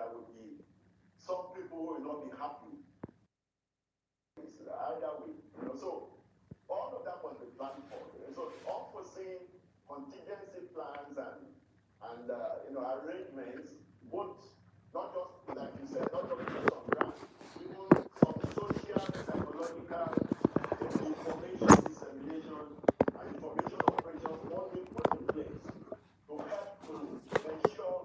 there would be some people who will not be happy. Either way, so all of that must be planned for. So unforeseen contingency plans and arrangements, both not just like you said, not just based on grants, even some social, psychological information dissemination and information operations must be put in place to help to ensure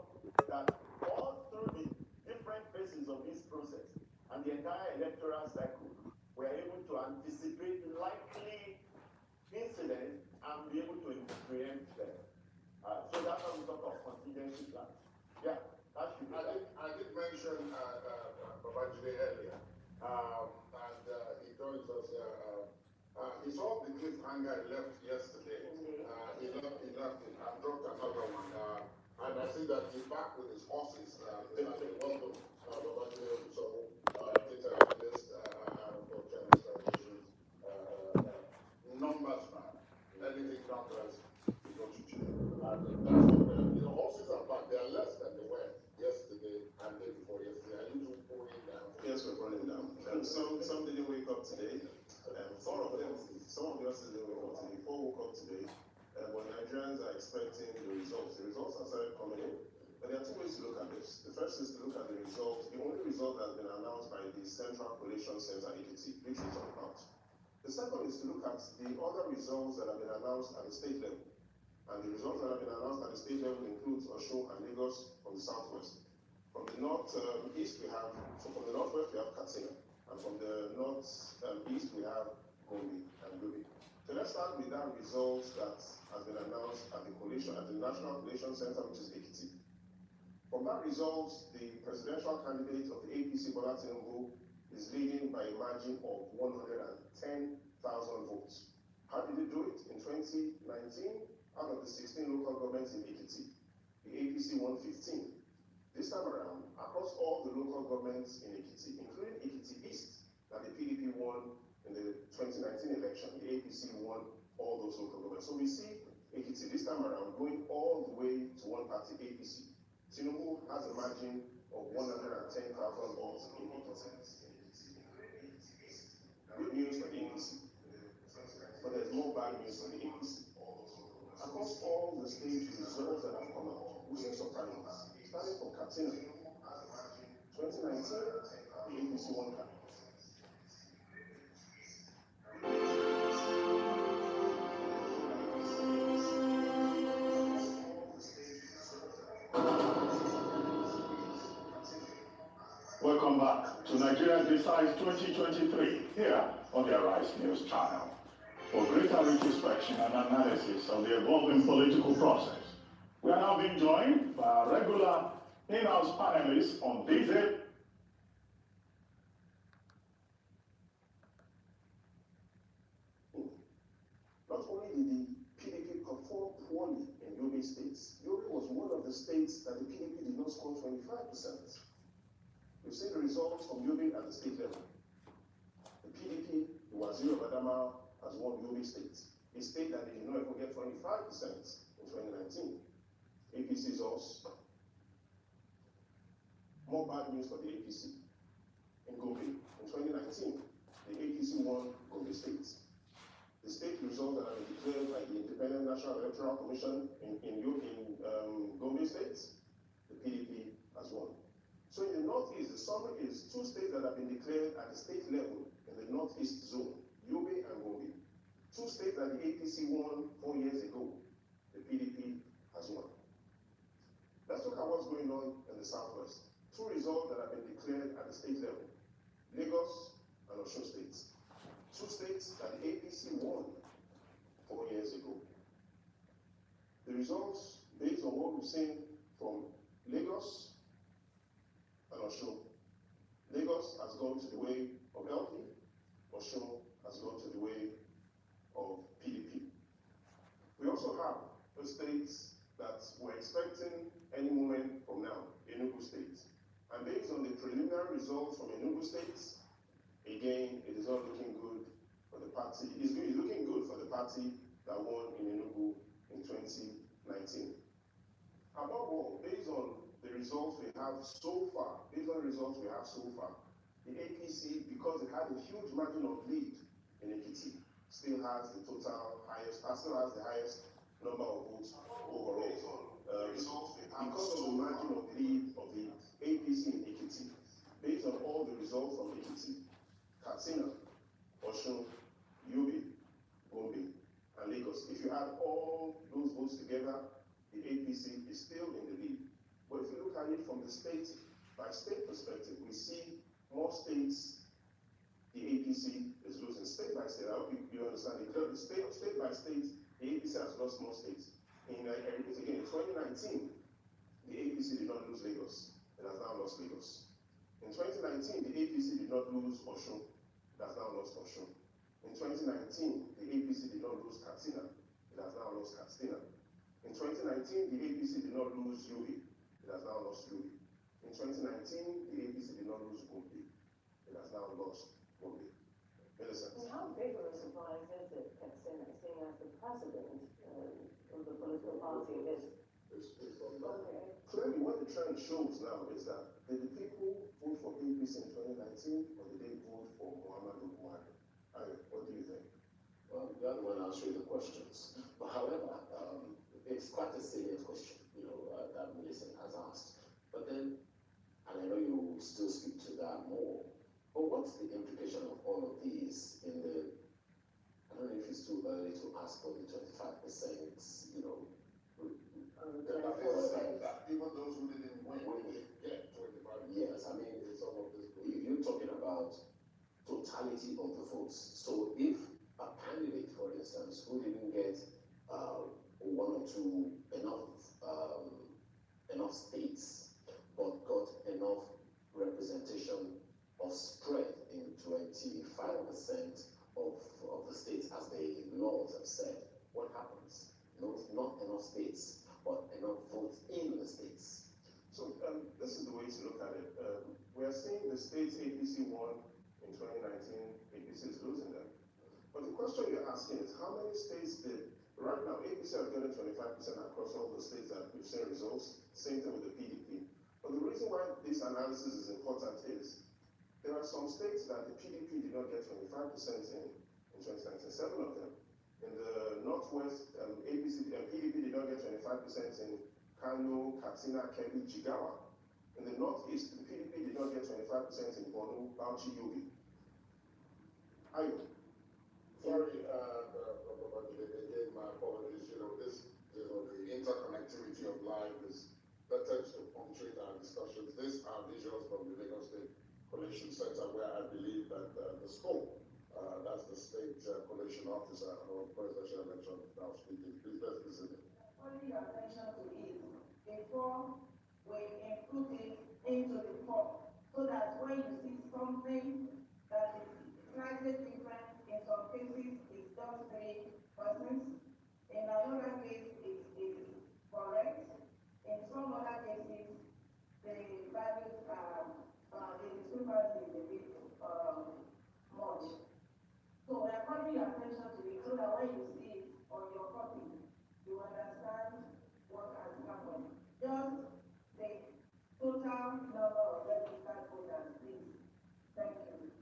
that all through the different phases of this process and the entire electoral cycle, we are able to anticipate likely incidents and be able to preempt them. So that's how we talk of contingency plans. Yeah, that should be. I did mention Babajide earlier, and he told us he saw the cliffhanger he left yesterday. He left it and dropped another one. And I see that he's back with his horses. Welcome, Babajide. So, data analyst, numbers man. Anything numbers, you go to jail. Horses are back. They are less than they were yesterday and day before yesterday. Are you two pulling down? Yes, we're pulling down. Some didn't wake up today. Some of the horses didn't wake up today. 4 woke up today. When Nigerians are expecting the results have started coming in. But there are 2 ways to look at this. The first is to look at the results. The only result that has been announced by the Central Collation Center, ECT, which is on out. The second is to look at the other results that have been announced at the state level. And the results that have been announced at the state level includes Osun and Lagos from the southwest. From the northeast we have, so from the northwest we have Katsina. And from the northeast we have Gombe and Yobe. So let's start with that result that has been announced at the National Collation Center, which is ECT. From that result, the presidential candidate of the APC, Bola Tinubu, is leading by a margin of 110,000 votes. How did he do it? In 2019, out of the 16 local governments in Ekiti, the APC won 15. This time around, across all the local governments in Ekiti, including Ekiti East, that the PDP won in the 2019 election, the APC won all those local governments. So we see Ekiti this time around going all the way to one party, APC. Tinubu has a margin of 110,000 votes in Ekiti. Good news for the APC, but there's more bad news for the APC. Across all the state results that have come out, we see surprises. Starting from Katsina, 2019, the APC won that. Welcome back to Nigeria Decides 2023 here on the Arise News channel. For greater retrospection and analysis of the evolving political process, we are now being joined by our regular in-house panelists on this. Not only did the PDP perform poorly in Yobe states, Yobe was one of the states that the PDP did not score 25%. We've seen the results from Yobe at the state level. The PDP, the Waziri of Adamawa, has won Yobe State, a state that they did not even get 25% in 2019. APC is also more bad news for the APC. In Gombe, in 2019, the APC won Gombe State. The state results that have been declared by the Independent National Electoral Commission in Gombe State, the PDP has won. So in the Northeast, the summary is 2 states that have been declared at the state level in the Northeast zone, Yobe and Gombe. 2 states that the APC won 4 years ago, the PDP has won. Let's look at what's going on in the Southwest. 2 results that have been declared at the state level, Lagos and Osun states. 2 states that the APC won 4 years ago. The results, based on what we've seen from Lagos and Osun. Lagos has gone to the way of LP, Osun has gone to the way of PDP. We also have the states that we're expecting any moment from now, Enugu State. And based on the preliminary results from Enugu State, again, it is not looking good for the party. It's looking good for the party that won in Enugu in 2019. Above all, based on the results we have so far, based on the results we have so far, the APC, because it had a huge margin of lead in Ekiti, still has the still has the highest number of votes overall. Because of the margin of lead of the APC in Ekiti, based on all the results from Ekiti, Katsina, Osun, Yobe, Gombe, and Lagos, if you add all those votes together, the APC is still in the lead. But if you look at it from the state by state perspective, we see more states the APC is losing. State by state, I hope you understand it clearly. State by state, the APC has lost more states. I repeat again, in 2019, the APC did not lose Lagos. It has now lost Lagos. In 2019, the APC did not lose Osun. It has now lost Osun. In 2019, the APC did not lose Katsina. It has now lost Katsina. In 2019, the APC did not lose Yobe. It has now lost Yobe. In 2019, the APC did not lose Gombe. It has now lost Gombe. Millicent. And how big of a surprise is it, Katsina, seeing as the president of the political party is? Clearly, what the trend shows now is that did the people vote for APC in 2019 or did they vote for Muhammadu Buhari? What do you think? Well, the other one answering the questions. But however, it's quite a salient question, that Millicent has asked. But then, and I know you will still speak to that more, but what's the implication of all of these in the, I don't know if it's too early to ask for the 25%, even those who didn't win, they get 25%. Yes, I mean, some of this, you're talking about totality of the votes. So if a candidate, for instance, who didn't get one or two enough states, but got enough representation of spread in 25% of the states, as the laws have said, what happens? Not enough states, but enough votes in the states. So this is the way to look at it. We are seeing the states APC won in 2019, APC is losing them. But the question you're asking is how many states did, right now APC are getting 25% across all the states that we've seen results, same thing with the PDP. But the reason why this analysis is important is there are some states that the PDP did not get 25% in 2019, 7 of them. In the Northwest, PDP did not get 25% in Kano, Katsina, Kebbi, Jigawa. In the Northeast, the PDP did not get 25% in Borno, Bauchi, Yobe. Ayo. Sorry, again, my apologies. The interconnectivity of life that tends to punctuate our discussions. These are visuals from the Lagos State Collation Center, where I believe that the scope, that's the state collation officer on presidential election now speaking. Please let's listen. Only your attention to it before we input it into the form, so that when you see something that is slightly different, in some cases it's just 3 persons, in another case it is correct, in some other cases the values are the discrepancy is a bit much. So we are calling your attention to it so that when you see it on your copy, you understand what has happened. Just the total number of registered voters, please. Thank you.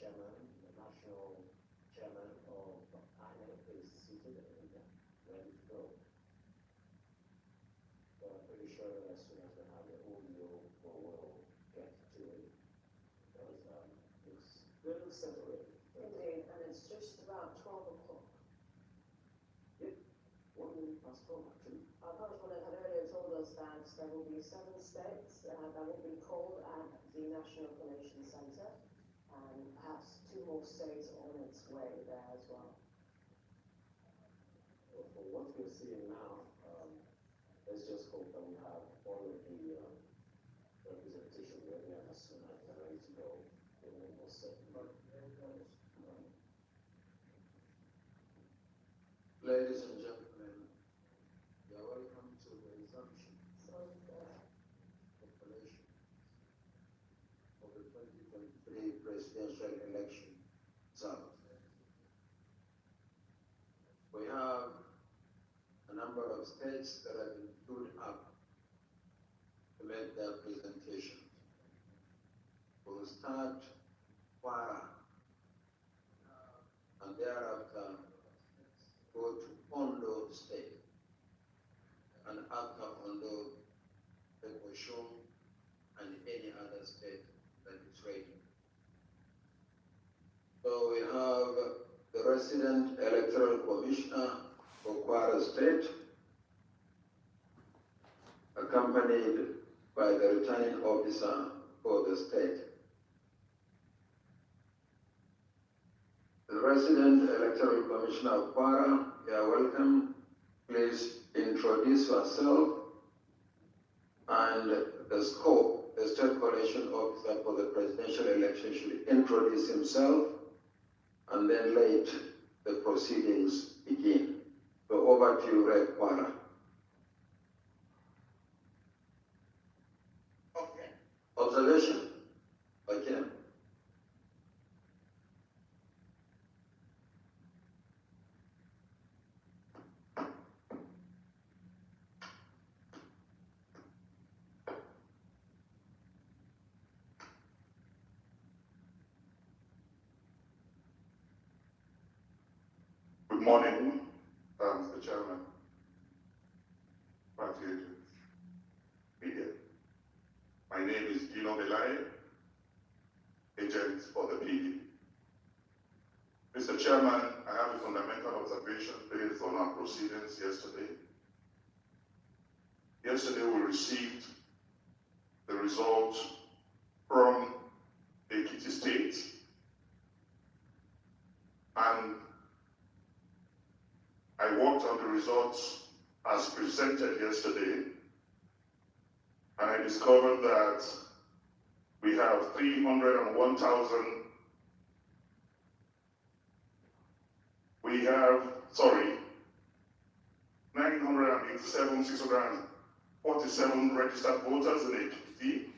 chairman, the national chairman of INEC is seated and ready to go. So I'm pretty sure that as soon as we have the audio, we'll get to it. Because it looks separated. Indeed, and it's just about 12 o'clock. Yep, 1 minute past 12 actually. Our correspondent had earlier told us that there will be 7 states that will be called at the National Collation Centre, and perhaps 2 more states on its way there as well. Well, for what we're seeing now, let's just hope that we have all of the representation ready, and as soon as they're ready to go, we will most certainly. Ladies and gentlemen, you are welcome to the resumption of the collation of the 2023 presidential election result. We have a number of states that have been queued up to make their presentation. We'll start Kwara and thereafter go to Ondo State, and after Ondo, the Oshun and any other state that is ready. So we have the resident electoral commissioner for Kwara State, accompanied by the returning officer for the state. The resident electoral commissioner of Kwara, you are welcome. Please introduce yourself and the scope. The state collation officer for the presidential election should introduce himself, and then let the proceedings begin. So over to you, Rep. Kwara. Okay. Observation? Okay. Good morning, Mr. Chairman, party agents, media. My name is Gino Belay, agent for the PD. Mr. Chairman, I have a fundamental observation based on our proceedings yesterday. Yesterday we received the results from Ekiti State, and I worked on the results as presented yesterday, and I discovered that we have 987,647 registered voters in Ekiti,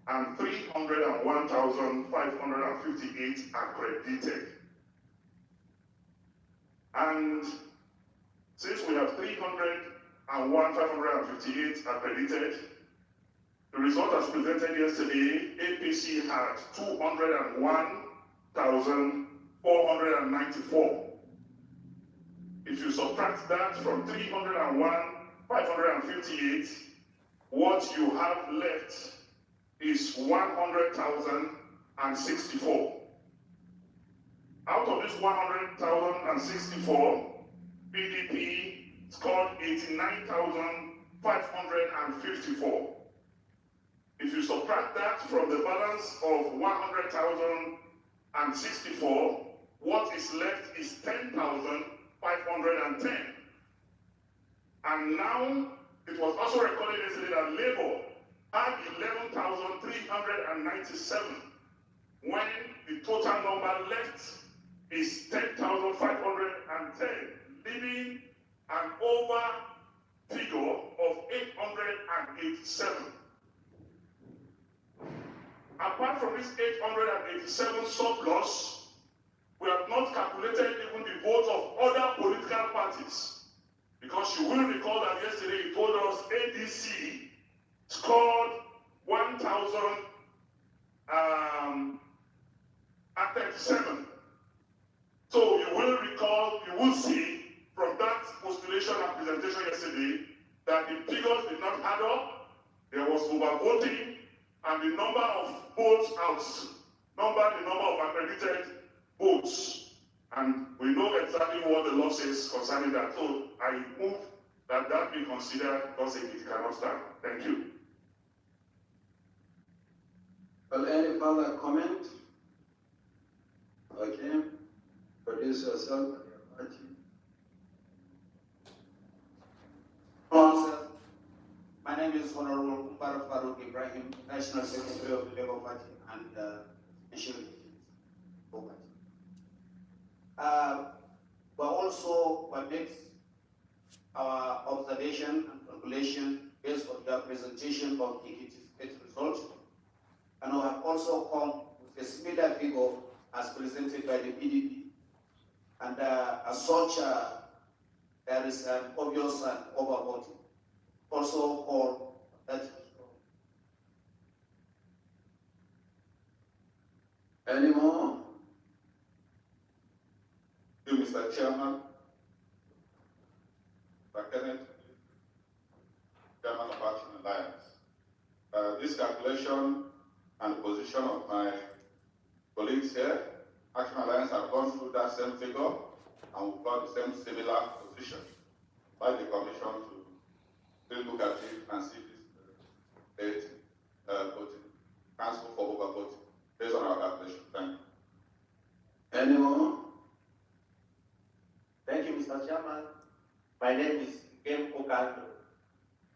and 301,558 accredited. And since we have 301,558 accredited, the result as presented yesterday, APC had 201,494. If you subtract that from 301,558, what you have left is 100,064. Out of this 100,064, PDP scored 89,554. If you subtract that from the balance of 100,064, what is left is 10,510. And now, it was also recorded yesterday that Labour had 11,397, when the total number left is 10,510, leaving an over figure of 887. Apart from this 887 surplus, we have not calculated even the votes of other political parties. Because you will recall that yesterday he told us ADC scored 1,000 1997. So you will recall, you will see from that postulation and presentation yesterday that the figures did not add up. There was overvoting, and the number of votes outnumbered the number of accredited votes. And we know exactly what the law says concerning that. So I move that that be considered because it cannot stand. Thank you. Well, any further comment? Okay. Produce yourself. My name is Honorable Umar Farouk Ibrahim, National Secretary of the Labour Party and National Party. But also what makes our observation and calculation based on the presentation of the state result, and we have also come with a similar figure as presented by the PDP, and as such, there is an obvious overvoting. Also call that. Any more? Thank you, Mr. Chairman. Mr. Kenneth, Chairman of Action Alliance. This calculation and the position of my colleagues here, Action Alliance have gone through that same figure and we've got the same similar position by the Commission to look at it and see this voting, cancel for overvoting based on our calculation. Thank you. Any more? Thank you, Mr. Chairman. My name is Game Okando,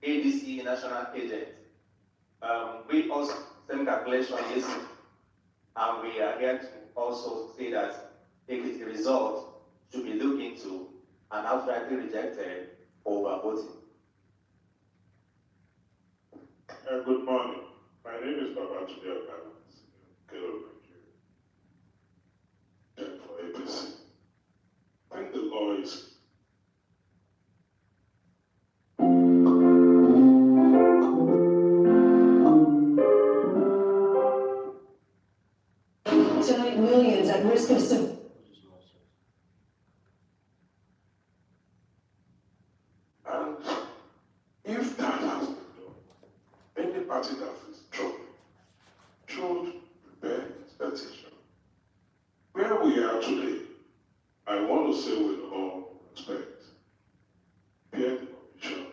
ADC National Agent. We also same calculation yesterday, and we are here to also say that if the result should be looked into and outrightly rejected for overvoting. Good morning. My name is Babatunde Okano, Kelo, Nigeria. For APC. I think the law is Tonight, millions at risk of and if that has been done, any party that is struggling should prepare its petition. Where we are today, I want to say with all respect, peer commission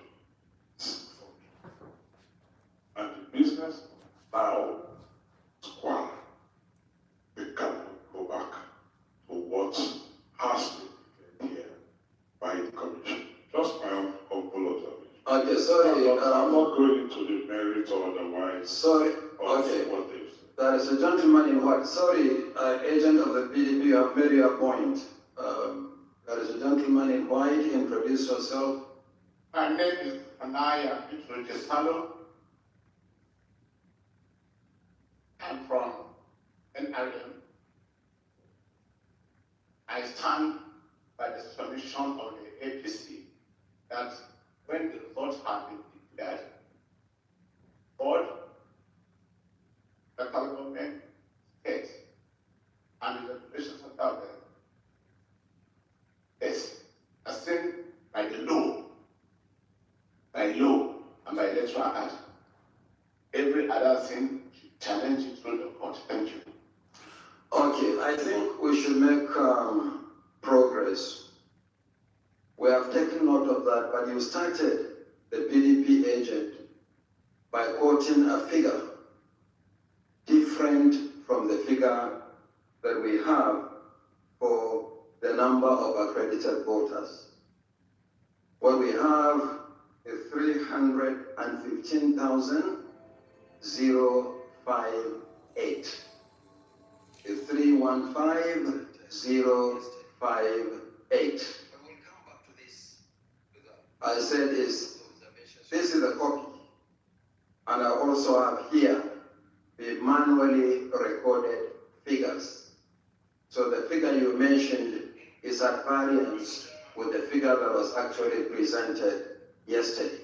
is functioning. And the business now is quiet. We cannot go back to what has been declared here by the commission. Just my own humble observation. Okay, sorry. I'm not going into the merit or otherwise. Sorry. Of Okay. what they've said. There is a gentleman in white. Sorry, agent of the PDP, you have made your point. There is a gentleman in white. Introduce yourself. My name is Anaya Itrojesalo. I'm from NRM. I stand by the submission of the APC that when the results have been declared, board, local government, state, and the regulations of government is as seen by the law, and by electoral act. Every other thing should challenge it through the court. Thank you. Okay, I think we should make progress. We have taken note of that, but you started the PDP agent by quoting a figure different from the figure that we have for the number of accredited voters. What we have is 315,058. Is 315,058. I said this is a copy, and I also have here the manually recorded figures. So the figure you mentioned is at variance with the figure that was actually presented yesterday.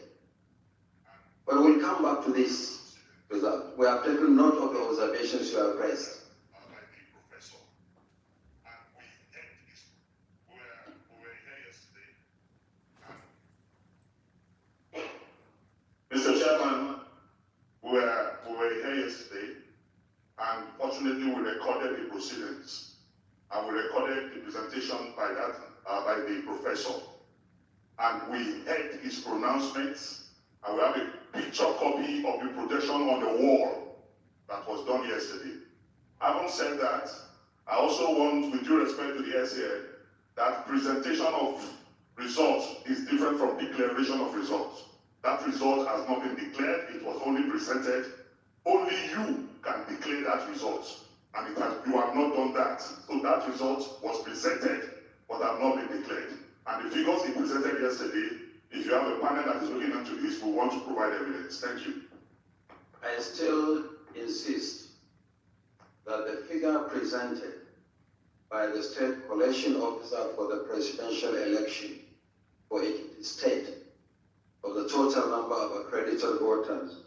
But we'll come back to this result. We have taken note of the observations you have raised. recorded the proceedings, and we recorded the presentation by the professor, and we heard his pronouncements, and we have a picture copy of the projection on the wall that was done yesterday. Having said that, I also want, with due respect to the SAN, that presentation of results is different from declaration of results. That result has not been declared, it was only presented. Only you can declare that result, and you have not done that. So that result was presented, but have not been declared. And the figures he presented yesterday, if you have a panel that is looking into this, we want to provide evidence. Thank you. I still insist that the figure presented by the State Collation Officer for the presidential election for Ekiti State of the total number of accredited voters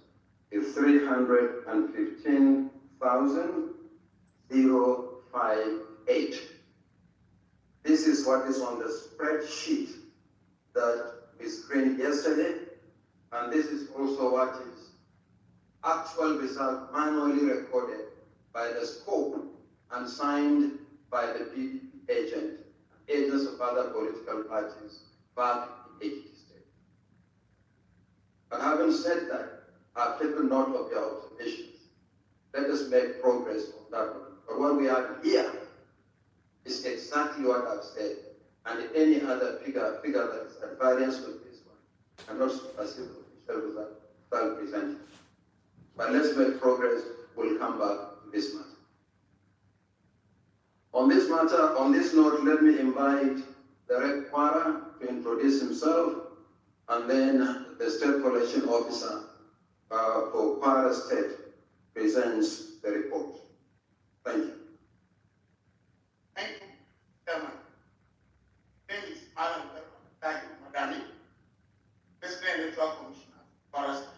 is 315,058. This is what is on the spreadsheet that we screened yesterday, and this is also what is actual result manually recorded by the scope and signed by the PDP agent, agents of other political parties back in Ekiti State. But having said that, I've taken note of your observations. Let us make progress on that one. But what we have here is exactly what I've said, and any other figure that is at variance with this one, and not as if official result presented. But let's make progress. We'll come back to this matter. On this note, let me invite the Red Kwara to introduce himself, and then the State Collation Officer for Kwara State presents the report. Thank you. Thank you, Chairman. My name is Alan Madani, President Electoral Commissioner, Kwara State.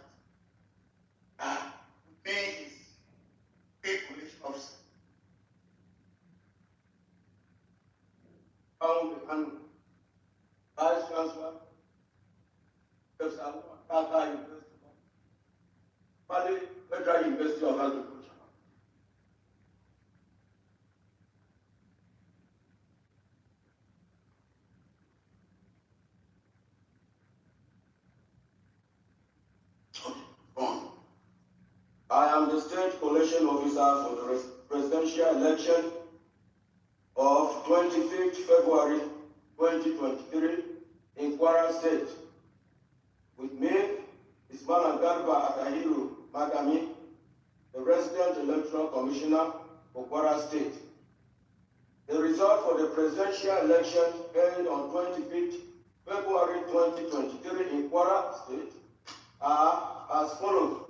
Me is State Collation Officer. And Vice Chancellor, Professor Tata University, Mali Federal University of Agriculture. I am the State Collation Officer for the presidential election of 25th February 2023 in Kwara State. With me is Malam Garba Atahiru Madami, the Resident Electoral Commissioner for Kwara State. The result for the presidential election held on 25th February 2023 in Kwara State are as follows.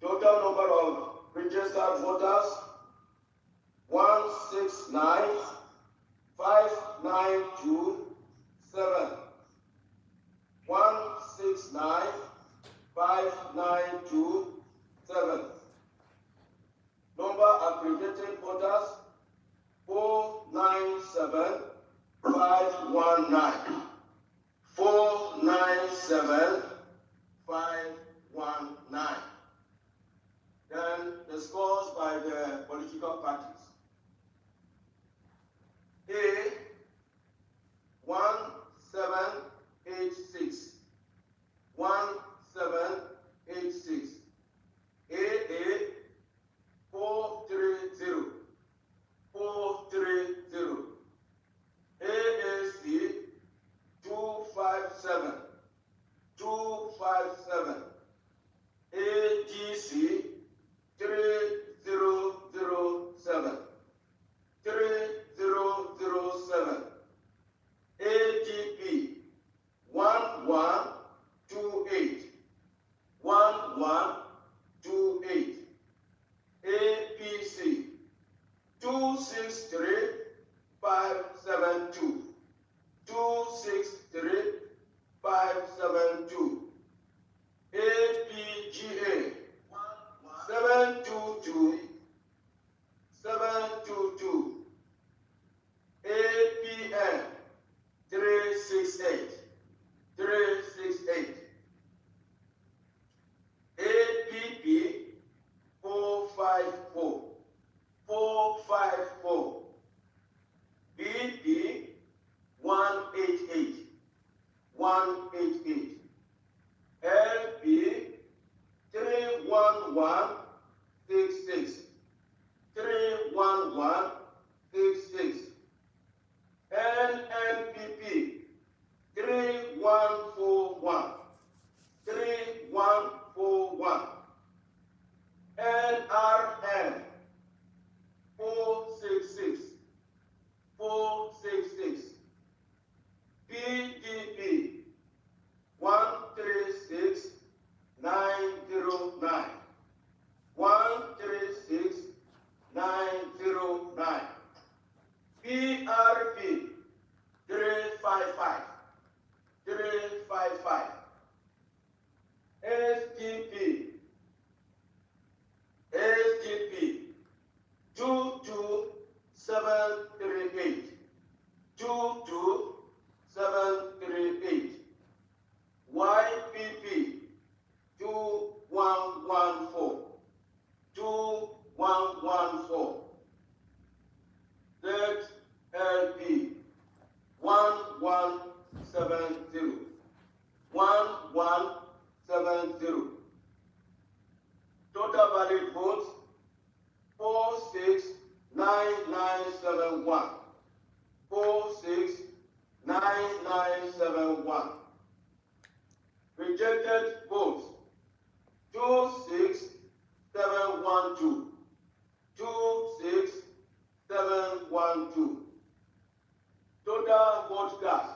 Total number of registered voters, 169,592,7. 169,592,7. Number accredited voters, 497,519. 497,519. Then the scores by the political parties. A, 1786. 1786. AA, 430. 430. AAC, 257. 257. AGC, 3007. 3007. AGP, 1128. 1128. APC, 263572. 263572. APGA, 722. 722. APN, 368. 368. 738. 22738. YPP 2114. 2114. ZLP 1170. 1170. Total valid votes 469971. 469971. Rejected votes 26712. 26712. Total vote cast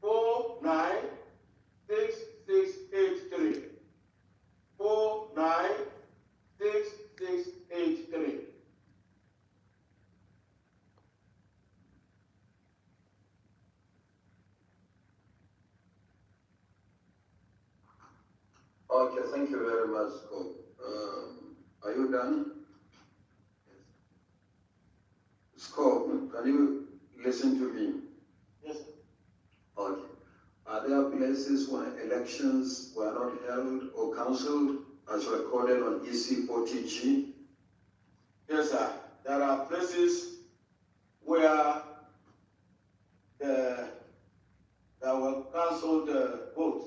496683. 496683. Okay, thank you very much, Scott. Are you done? Scott, can you listen to me? Yes. Okay. Are there places where elections were not held or cancelled as recorded on EC40G? Yes, sir. There are places where there were cancelled votes.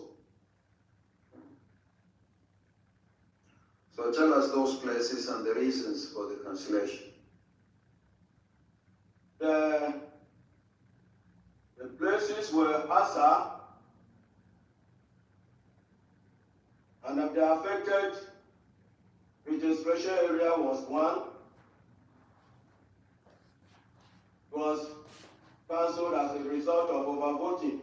So tell us those places and the reasons for the cancellation. The places were Asa and of the affected registration area was one. Was cancelled as a result of overvoting.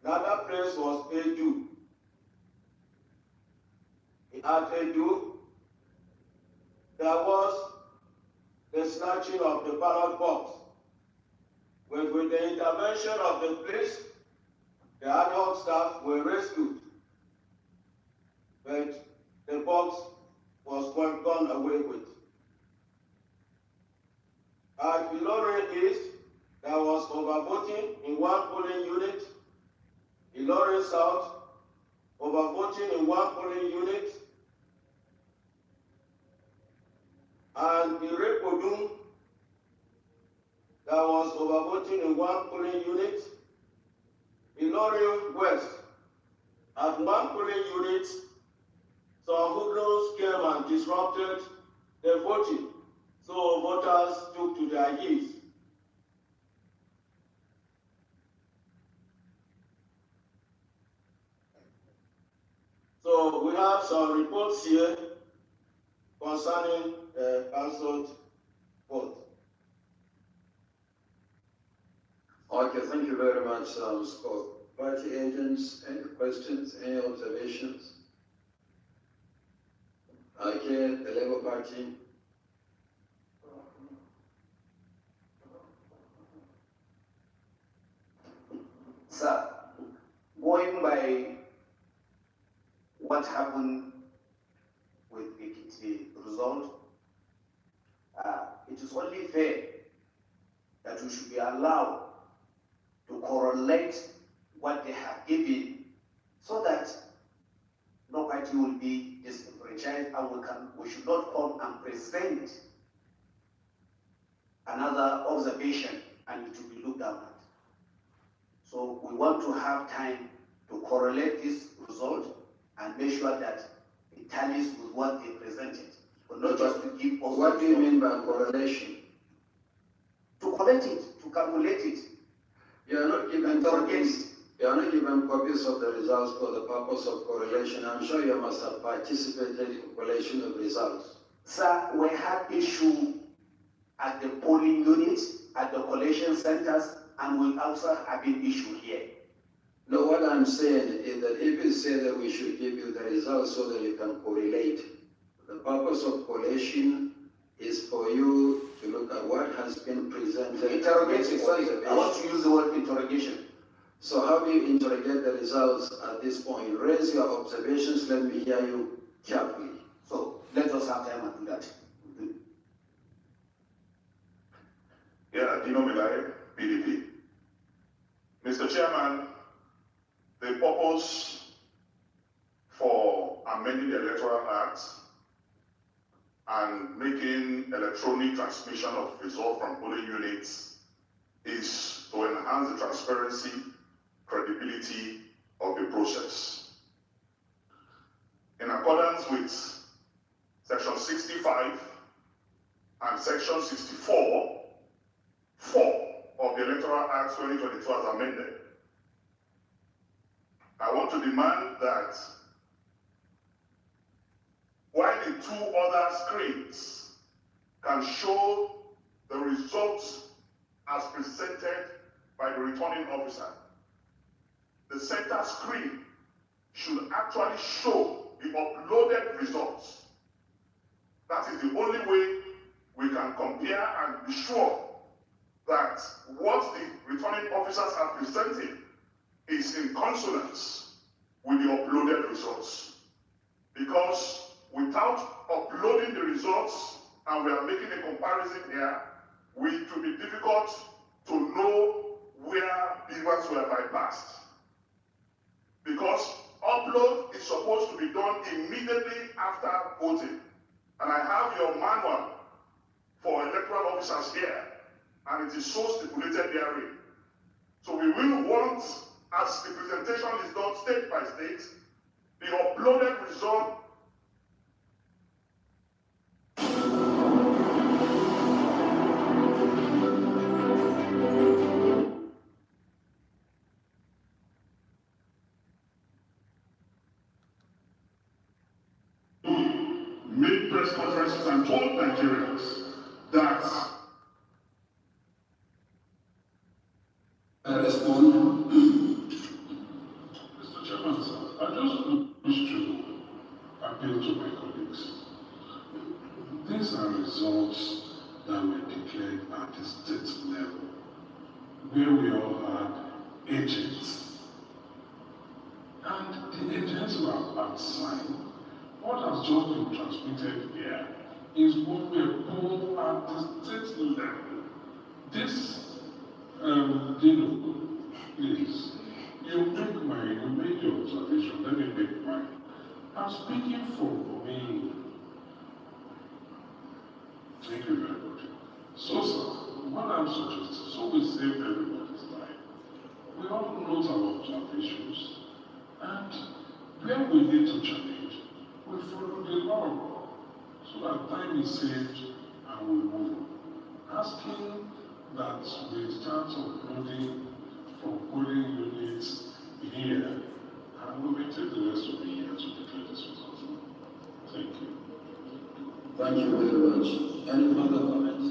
Another place was Edu. At Edu, there was the snatching of the ballot box. With the intervention of the police, the ad hoc staff were rescued, but the box was gone away with. At Ilorin East, there was overvoting in one polling unit. Ilorin South, overvoting in one polling unit. And in Repodum, there was overvoting in one polling unit. Ilorin West, at one polling unit, some hoodlums came and disrupted the voting. So voters took to their heels. So we have some reports here concerning cancelled votes. Okay, thank you very much, Scott. Party agents, any questions, any observations? Okay, the Labour Party. Sir, going by what happened with the result, it is only fair that we should be allowed to correlate what they have given so that no party will be disenfranchised and we should not come and present another observation and it will be looked down at. So we want to have time to correlate this result and make sure that it tallies with what they presented, but not just to give us. What do you mean by correlation? To collect it, to calculate it. You are not given copies. You are not given copies of the results for the purpose of correlation. I'm sure you must have participated in collation of results. Sir, we had issue at the polling units, at the collation centers, and we also have an issue here. No, what I'm saying is that if you say that we should give you the results so that you can correlate, the purpose of collation is for you to look at what has been presented. Interrogation, sorry, I want to use the word interrogation. So how do you interrogate the results at this point? Raise your observations, let me hear you carefully. So let us have time and do that. Yeah, Dino Melaye, PDP. Mr. Chairman, the purpose for amending the Electoral Act and making electronic transmission of results from polling units is to enhance the transparency, credibility of the process. In accordance with Section 65 and Section 64, 4 of the Electoral Act 2022 as amended, I want to demand that while the 2 other screens can show the results as presented by the returning officer, the center screen should actually show the uploaded results. That is the only way we can compare and be sure that what the returning officers are presenting is in consonance with the uploaded results. Because without uploading the results, and we are making a comparison here, it will be difficult to know where beavers were bypassed. Because upload is supposed to be done immediately after voting. And I have your manual for electoral officers here, and it is so stipulated therein. So we will want, as the presentation is done state by state, the uploaded result made press conferences and told Nigerians that Mr. Chairman, sir, I just wish to appeal to my colleagues. These are results that were declared at the state level, where we all had agents. And the agents were outside. What has just been transmitted here is what we are told at the state level. This, please, you make your observation, let me make mine. I'm speaking for me. Thank you very much. So, sir, what I'm suggesting, so we save everybody's time. We all note our observations, and where we need to challenge, we follow the law, so that time is saved and we move on. Asking that we start uploading from polling units here, and we will take the rest of the year to declare this result. Thank you. Thank you very much. Any further comments?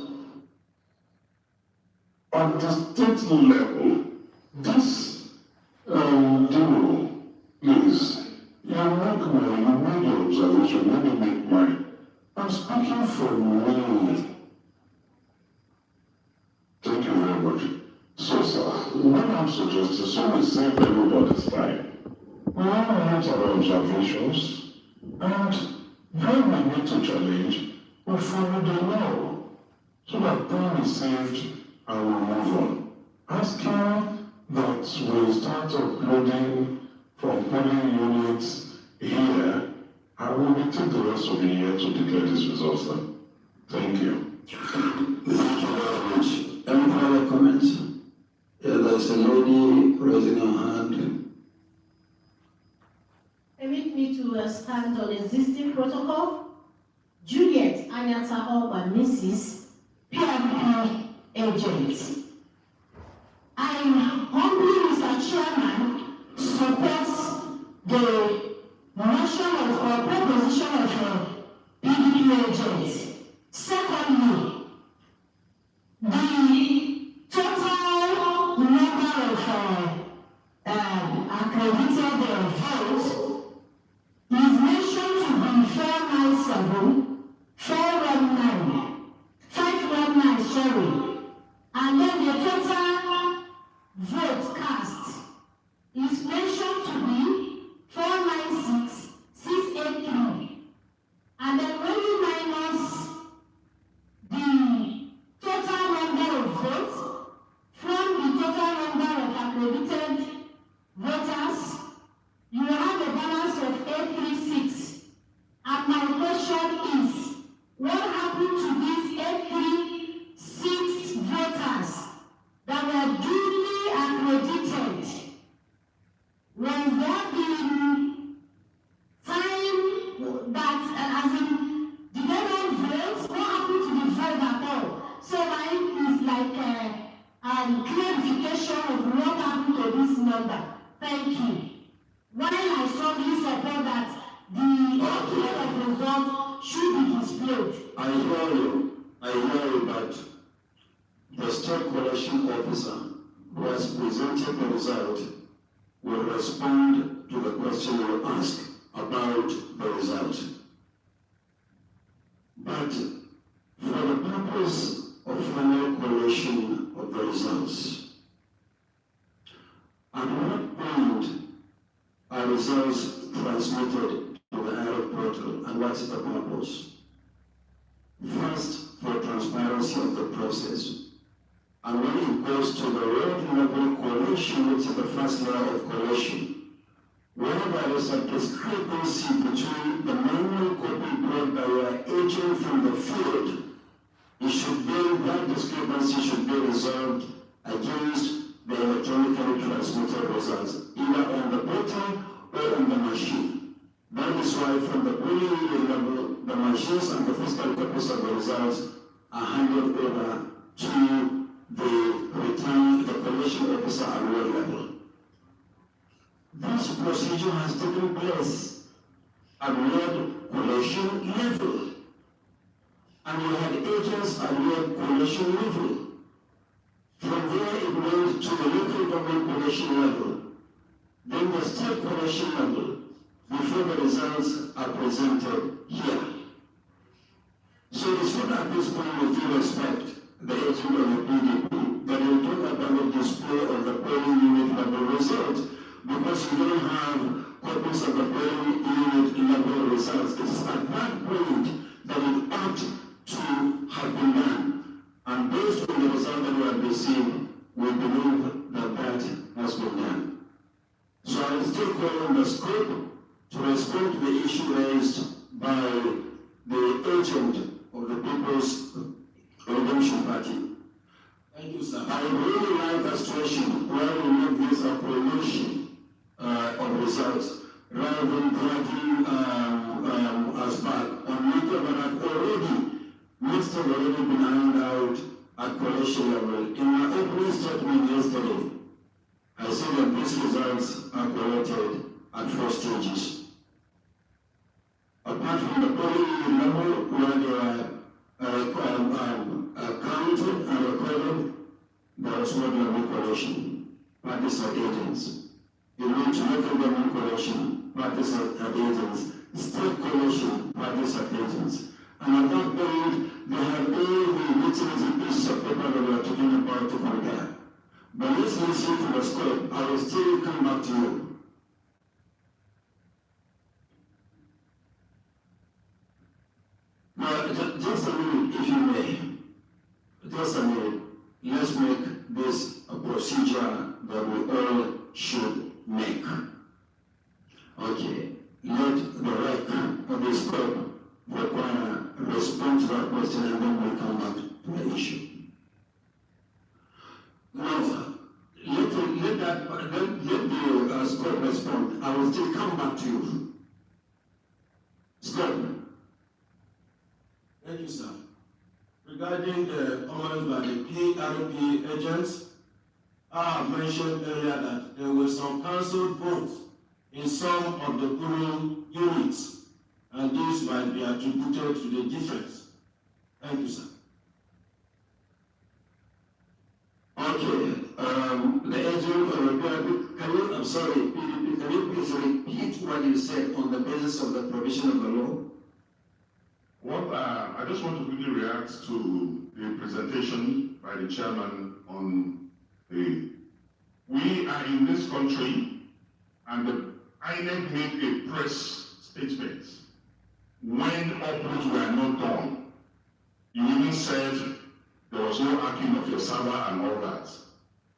At the state level, this deal is, you make your observation, let me make mine. I'm speaking for me. Thank you very much. So, sir, what I'm suggesting, so we save everybody's time. We all note our observations, and when we need to challenge, we follow the law, so that time is saved and we move on. Asking that we start uploading from polling units here, and we will take the rest of the year to declare these results then. Thank you. Thank you very much. Any further comments? Yeah, there's a lady raising her hand. Permit me to stand on existing protocol. Juliet Anyata Oba, Mrs. PRP agent. I humbly, Mr. Chairman, support the motion of proposition of PDP agents. Secondly, the total number of accredited votes is mentioned to be 497, 519, sorry. And then the total vote cast is mentioned to be 496, 683. And then when you minus clarification of what happened to this number. Thank you. While I strongly support that the outcome of result should be displayed. I hear you, but the state collection officer who has presented the result will respond to the question you ask about the result. But for the purpose of final collation of the results, at what point are results transmitted to the IROC portal, and what's the purpose? First, for transparency of the process. And when it goes to the road level collation, which is the first layer of collation, where there is a discrepancy between the manual copy brought by your agent from the field, that discrepancy should be resolved against the electronically transmitted results, either on the portal or on the machine. That is why from the polling unit level, the machines and the physical copies of the results are handed over to the collation officer at ward level. This procedure has taken place at ward collation level, and you had agents at ward collation level. From there it went to the local government collation level, then the state collation level, before the results are presented here. So it's not at this point, with due respect, the agent of the PDP, that will talk about the display of the polling unit level result, because you don't have copies of the polling unit level results. It is at that point that it ought to have been done. And based on the result that we have received, we believe that that has been done. So I will still call on the scope to respond to the issue raised by the agent of the People's Redemption Party. Thank you, sir. I would really like a situation where we make this a collation of results rather than dragging us back on matter that have must have already been ironed out at collation level. In my opening statement yesterday, I said that these results are collected at 4 stages. Apart from the polling level where they are counted and recorded, there is ward level collection, parties are agents. You need to local government collection, parties are agents. State collection, parties are agents. And at that point, they have all the utility pieces of paper that we are talking about to compare. But let's listen to the scope. I will still come back to you. Now, just a minute, if you may. Just a minute. Let's make this a procedure that we all should make. Okay. Let the rec of the scope require a response to that question, and then we'll come back to the issue. Now, let the scope respond. I will still come back to you. Scope. Thank you, sir. Regarding the comments by the PRP agents, I have mentioned earlier that there were some cancelled votes in some of the polling units, and this might be attributed to the difference. Thank you, sir. Okay, the agent of the PRP, PDP, can you please repeat what you said on the basis of the provision of the law? Well, I just want to quickly react to the presentation by the chairman on the... We are in this country, and the INEC made a press statement when uploads were not done. You even said there was no hacking of your server and all that.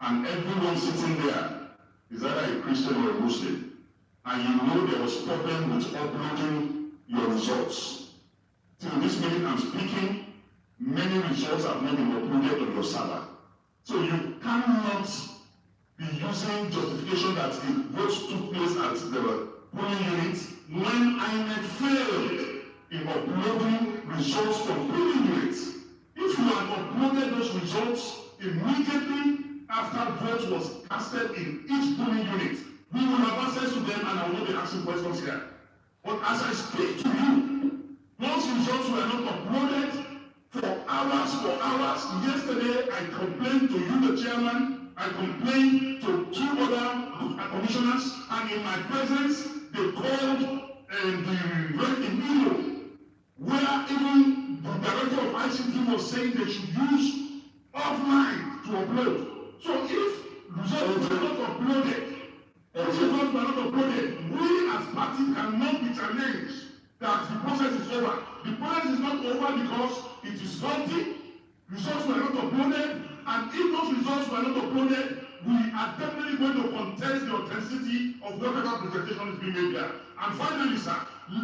And everyone sitting there is either a Christian or a Muslim. And you know there was problem with uploading your results. Till this minute I'm speaking, many results have not been uploaded on your server. So you cannot be using justification that the votes took place at the polling unit when INEC failed in uploading results from polling units. If you had uploaded those results immediately after vote was casted in each polling unit. We will have access to them and I will not be asking questions here. But as I speak to you, those results were not uploaded for hours. Yesterday, I complained to you, the chairman. I complained to 2 other commissioners, and in my presence, they called the red in Imo, where even the director of ICT was saying they should use offline to upload. So if results were not uploaded, we as party cannot be challenged that the process is over. The process is not over because it is faulty. Results were not uploaded, and if those results were not uploaded, we are definitely going to contest the authenticity of whatever presentation is being made there. And finally, sir,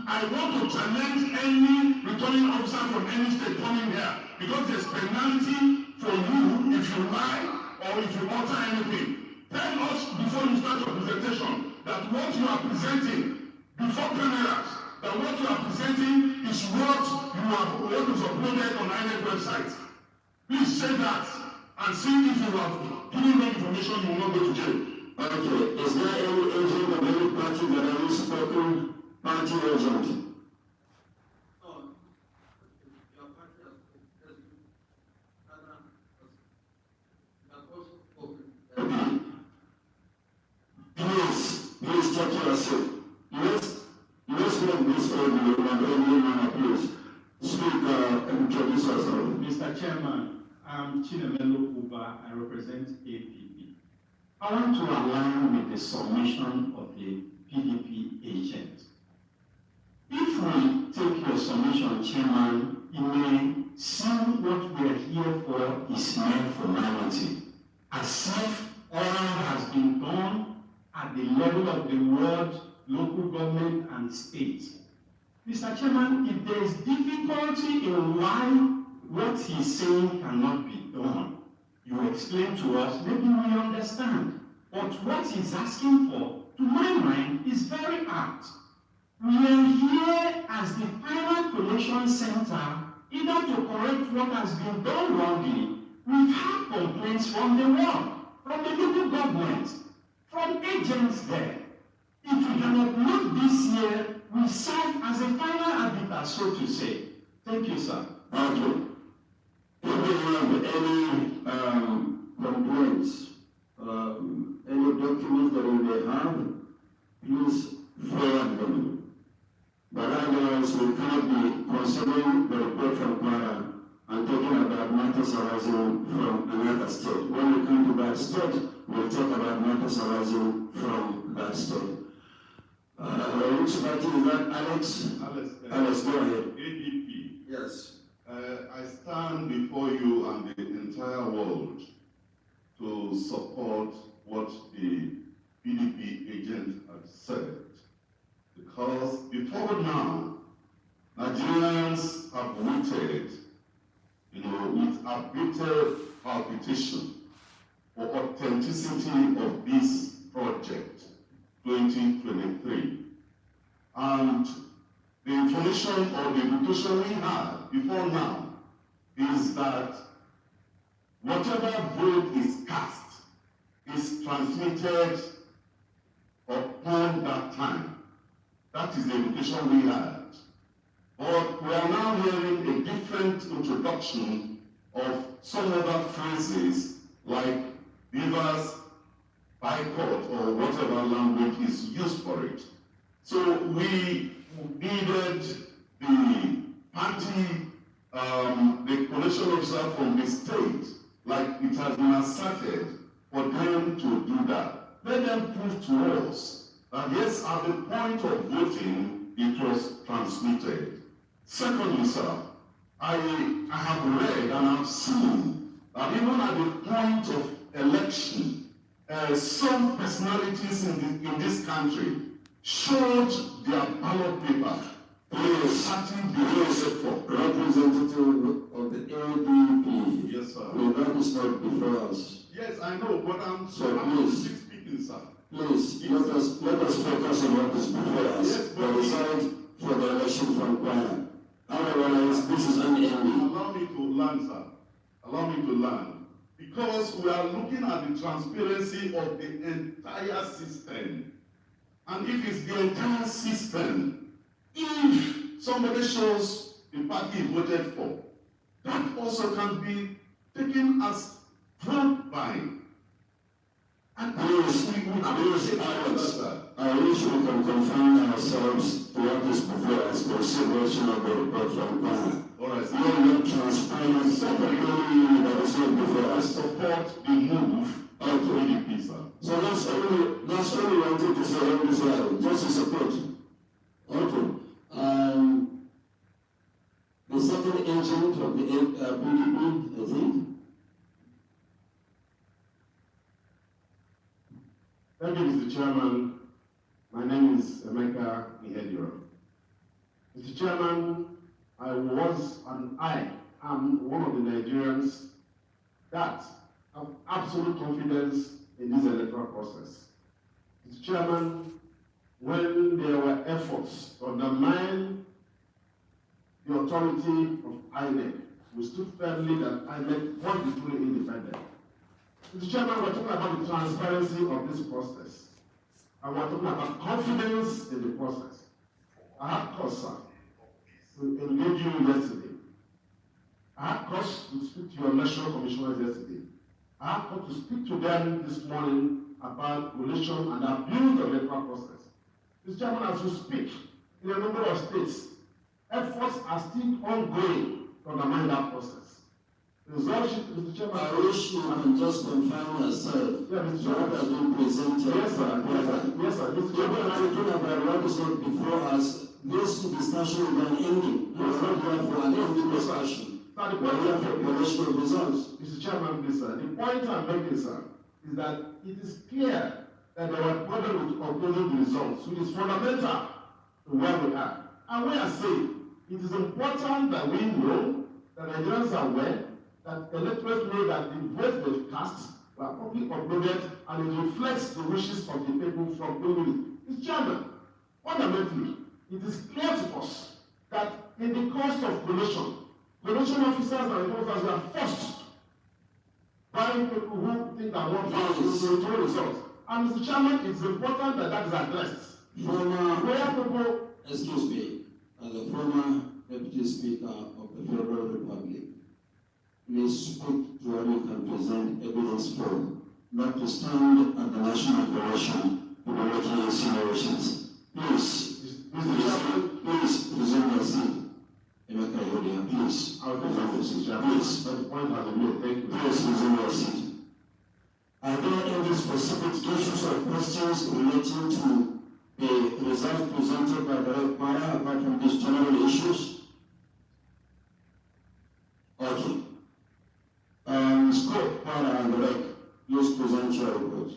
I want to challenge any returning officer from any state coming here, because there's penalty for you if you lie or if you alter anything. Tell us before you start your presentation that what you are presenting before cameras, that what you are presenting is what is uploaded on INEC website. Please say that and see if you have given wrong information, you will not go to jail. Okay, is there any agent of any party that has spoken party agent? Please check yourself. Let's make this audio and everyone, please speak and introduce yourself. Mr. Chairman, I'm Chinemelo Uba. I represent APP. I want to align with the submission of the PDP agent. If we take your submission, Chairman, it may seem what we are here for is mere formality, as if all has been done at the level of the world, local government and state. Mr. Chairman, if there is difficulty in why what he's saying cannot be done, you explain to us, maybe we understand. But what he's asking for, to my mind, is very apt. We are here as the final collection center, either to correct what has been done wrongly. We've had complaints from the world, from the local government, from agents there. If we can upload this year, we serve as a final arbiter, so to say. Thank you, sir. Thank you. If you have any complaints, any documents that you may have, please forward them. But otherwise, we cannot be considering the report from Kwara and talking about matters arising from another state. When we come to that state, we'll talk about matters arising from that state. Which party is that, Alex? Alex, go ahead. ADP. Yes. I stand before you and the entire world to support what the PDP agent has said. Because before now, Nigerians have waited, with abated palpitation for authenticity of this project, 2023. And the information or the indication we had before now is that whatever vote is cast is transmitted upon that time. That is the indication we had. But we are now hearing a different introduction of some other phrases like beavers, boycott, or whatever language is used for it. So we needed the party, the coalition officer from the state, like it has been asserted, for them to do that. Let them prove to us that yes, at the point of voting, it was transmitted. Secondly, sir, I have read and I've seen that even at the point of election, some personalities in this country showed their ballot paper. Please, representative of the ADP. Yes, sir. No, that is not before us. Yes, I know, but I'm please speaking, sir. Please, let us focus on what is before us. Yes, but decide for the election from Kwara. Otherwise, this is unending. Allow me to learn, sir. Allow me to learn. because we are looking at the transparency of the entire system. And if it's the entire system, if somebody shows the party he voted for, that also can be taken as vote buying. And Please, I wish we can confine ourselves to what is before us, consideration of the report from Ghana. Alright, not transparent, that is not before us. Support the move of the PDP, sir. So that's all we wanted to say on this line, just to support. Okay. The second agent of the PDP, I think. Thank you, Mr. Chairman. My name is Emeka Ihediro. Mr. Chairman, I am one of the Nigerians that have absolute confidence in this electoral process. Mr. Chairman, when there were efforts to undermine the authority of INEC, we stood firmly that INEC must be fully independent. Mr. Chairman, we're talking about the transparency of this process, and we're talking about confidence in the process. I had cause, sir, to engage you yesterday. I had cause to speak to your national commissioners yesterday. I had cause to speak to them this morning about relation and abuse of the electoral process. Mr. Chairman, as we speak, in a number of states, efforts are still ongoing to undermine that process. Mr. Chairman, I wish you can just confine yourself. Yeah, Mr. Chairman. What has been presented. Yes, sir. Yes, sir. Yes, sir. Mr. Chairman, talking about what is not before us. This discussion is an ending. We are not here for an ending discussion. Now, the we are here for political results. Mr. Chairman, please, sir. The point I'm making, sir, is that it is clear that there were problems with uploading the results, which is fundamental to where we are. And we are saying it is important that we know that Nigerians are aware that electors know that the votes they've cast were properly uploaded and it reflects the wishes of the people from Ulu. Mr. Chairman, fundamentally, it is clear to us that in the course of collation officers and reporters were forced by people who think that one person is going to results. And Mr. Chairman, it's important that that is addressed. Excuse me, as a former Deputy Speaker of the Federal Republic, please speak to what you can present evidence for, not to stand at the national coalition to be making insinuations. Please, please present your seat. Emeka Ihediro, please. I'll present this, please. But the point has been made. Thank you. Please present your seat. Are there any specific issues or questions relating to the results presented by the Rep. Kwara apart from these general issues? Okay. Scott Kwara and the Rep., please present your report.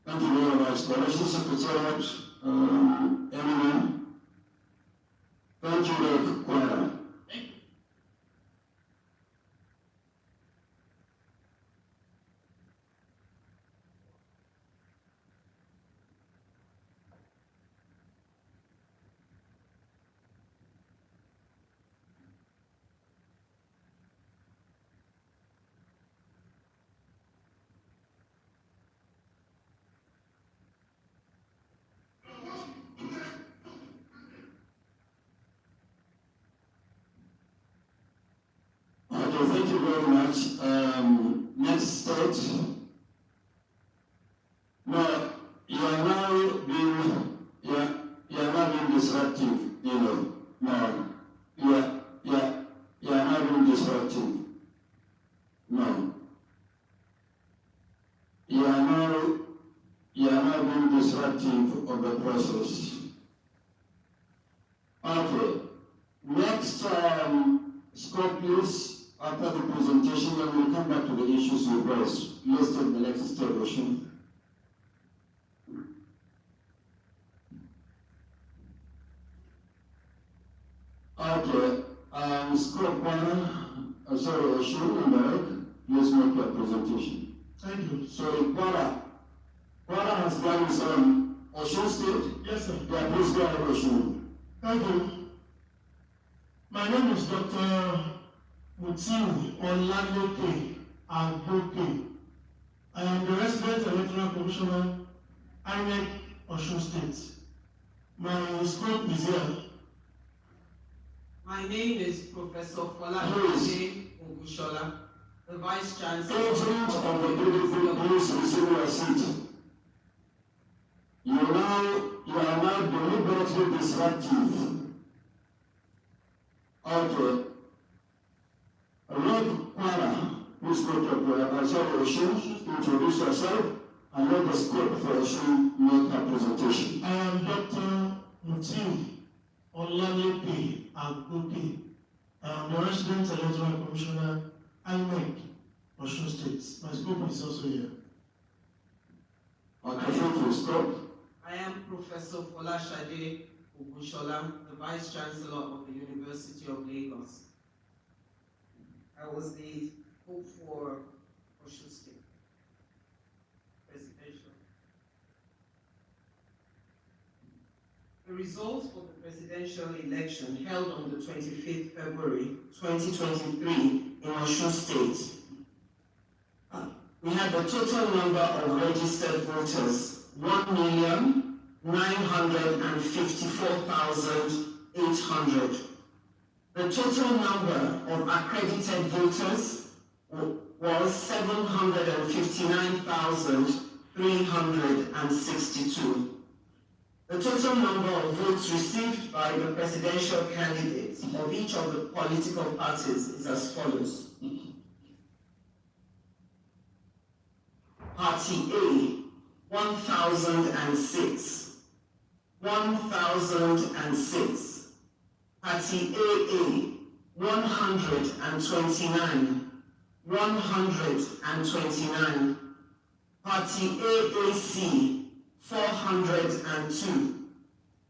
Thank you very much. Coalition Secretariat, anyone? Thank you, Rep. Kwara. now being disruptive of the process. Okay. Next scope, please, after the presentation, then we'll come back to the issues you raised. Let's take the next step, Oshun. Okay. Scope one, sorry, Oshun, Mike, please make your presentation. Thank you. So, Kwara has done some Oshun State. Yes, sir. Yeah, please go ahead, Oshun. Thank you. My name is Dr. Mutiu Olalepe Agboke. I am the resident electoral commissioner, INEC, Osun State. My scope is here. My name is Professor Folashade Ogushola, the Vice Chancellor Agent of the PDP, please resume your seat. You are now deliberately disruptive. Okay. Rob Kwara, please go to Oshun, introduce yourself, and let the scope for Oshun make her presentation. I am Dr. Mutiu Olalepe Agboke. I am the resident electoral commissioner, INEC, Osun State. My scope is also here. Okay, thank you. Scope. I am Professor Folashade Ogushola, the Vice Chancellor of the University of Lagos. I was the hope for Osun State presidential. The results for the presidential election held on the 25th February 2023 in Osun State. We had the total number of registered voters, 1,954,800. The total number of accredited voters was 759,362. The total number of votes received by the presidential candidates of each of the political parties is as follows. Party A, 1,006. 1,006. Party AA, 129. 129. Party AAC, 402.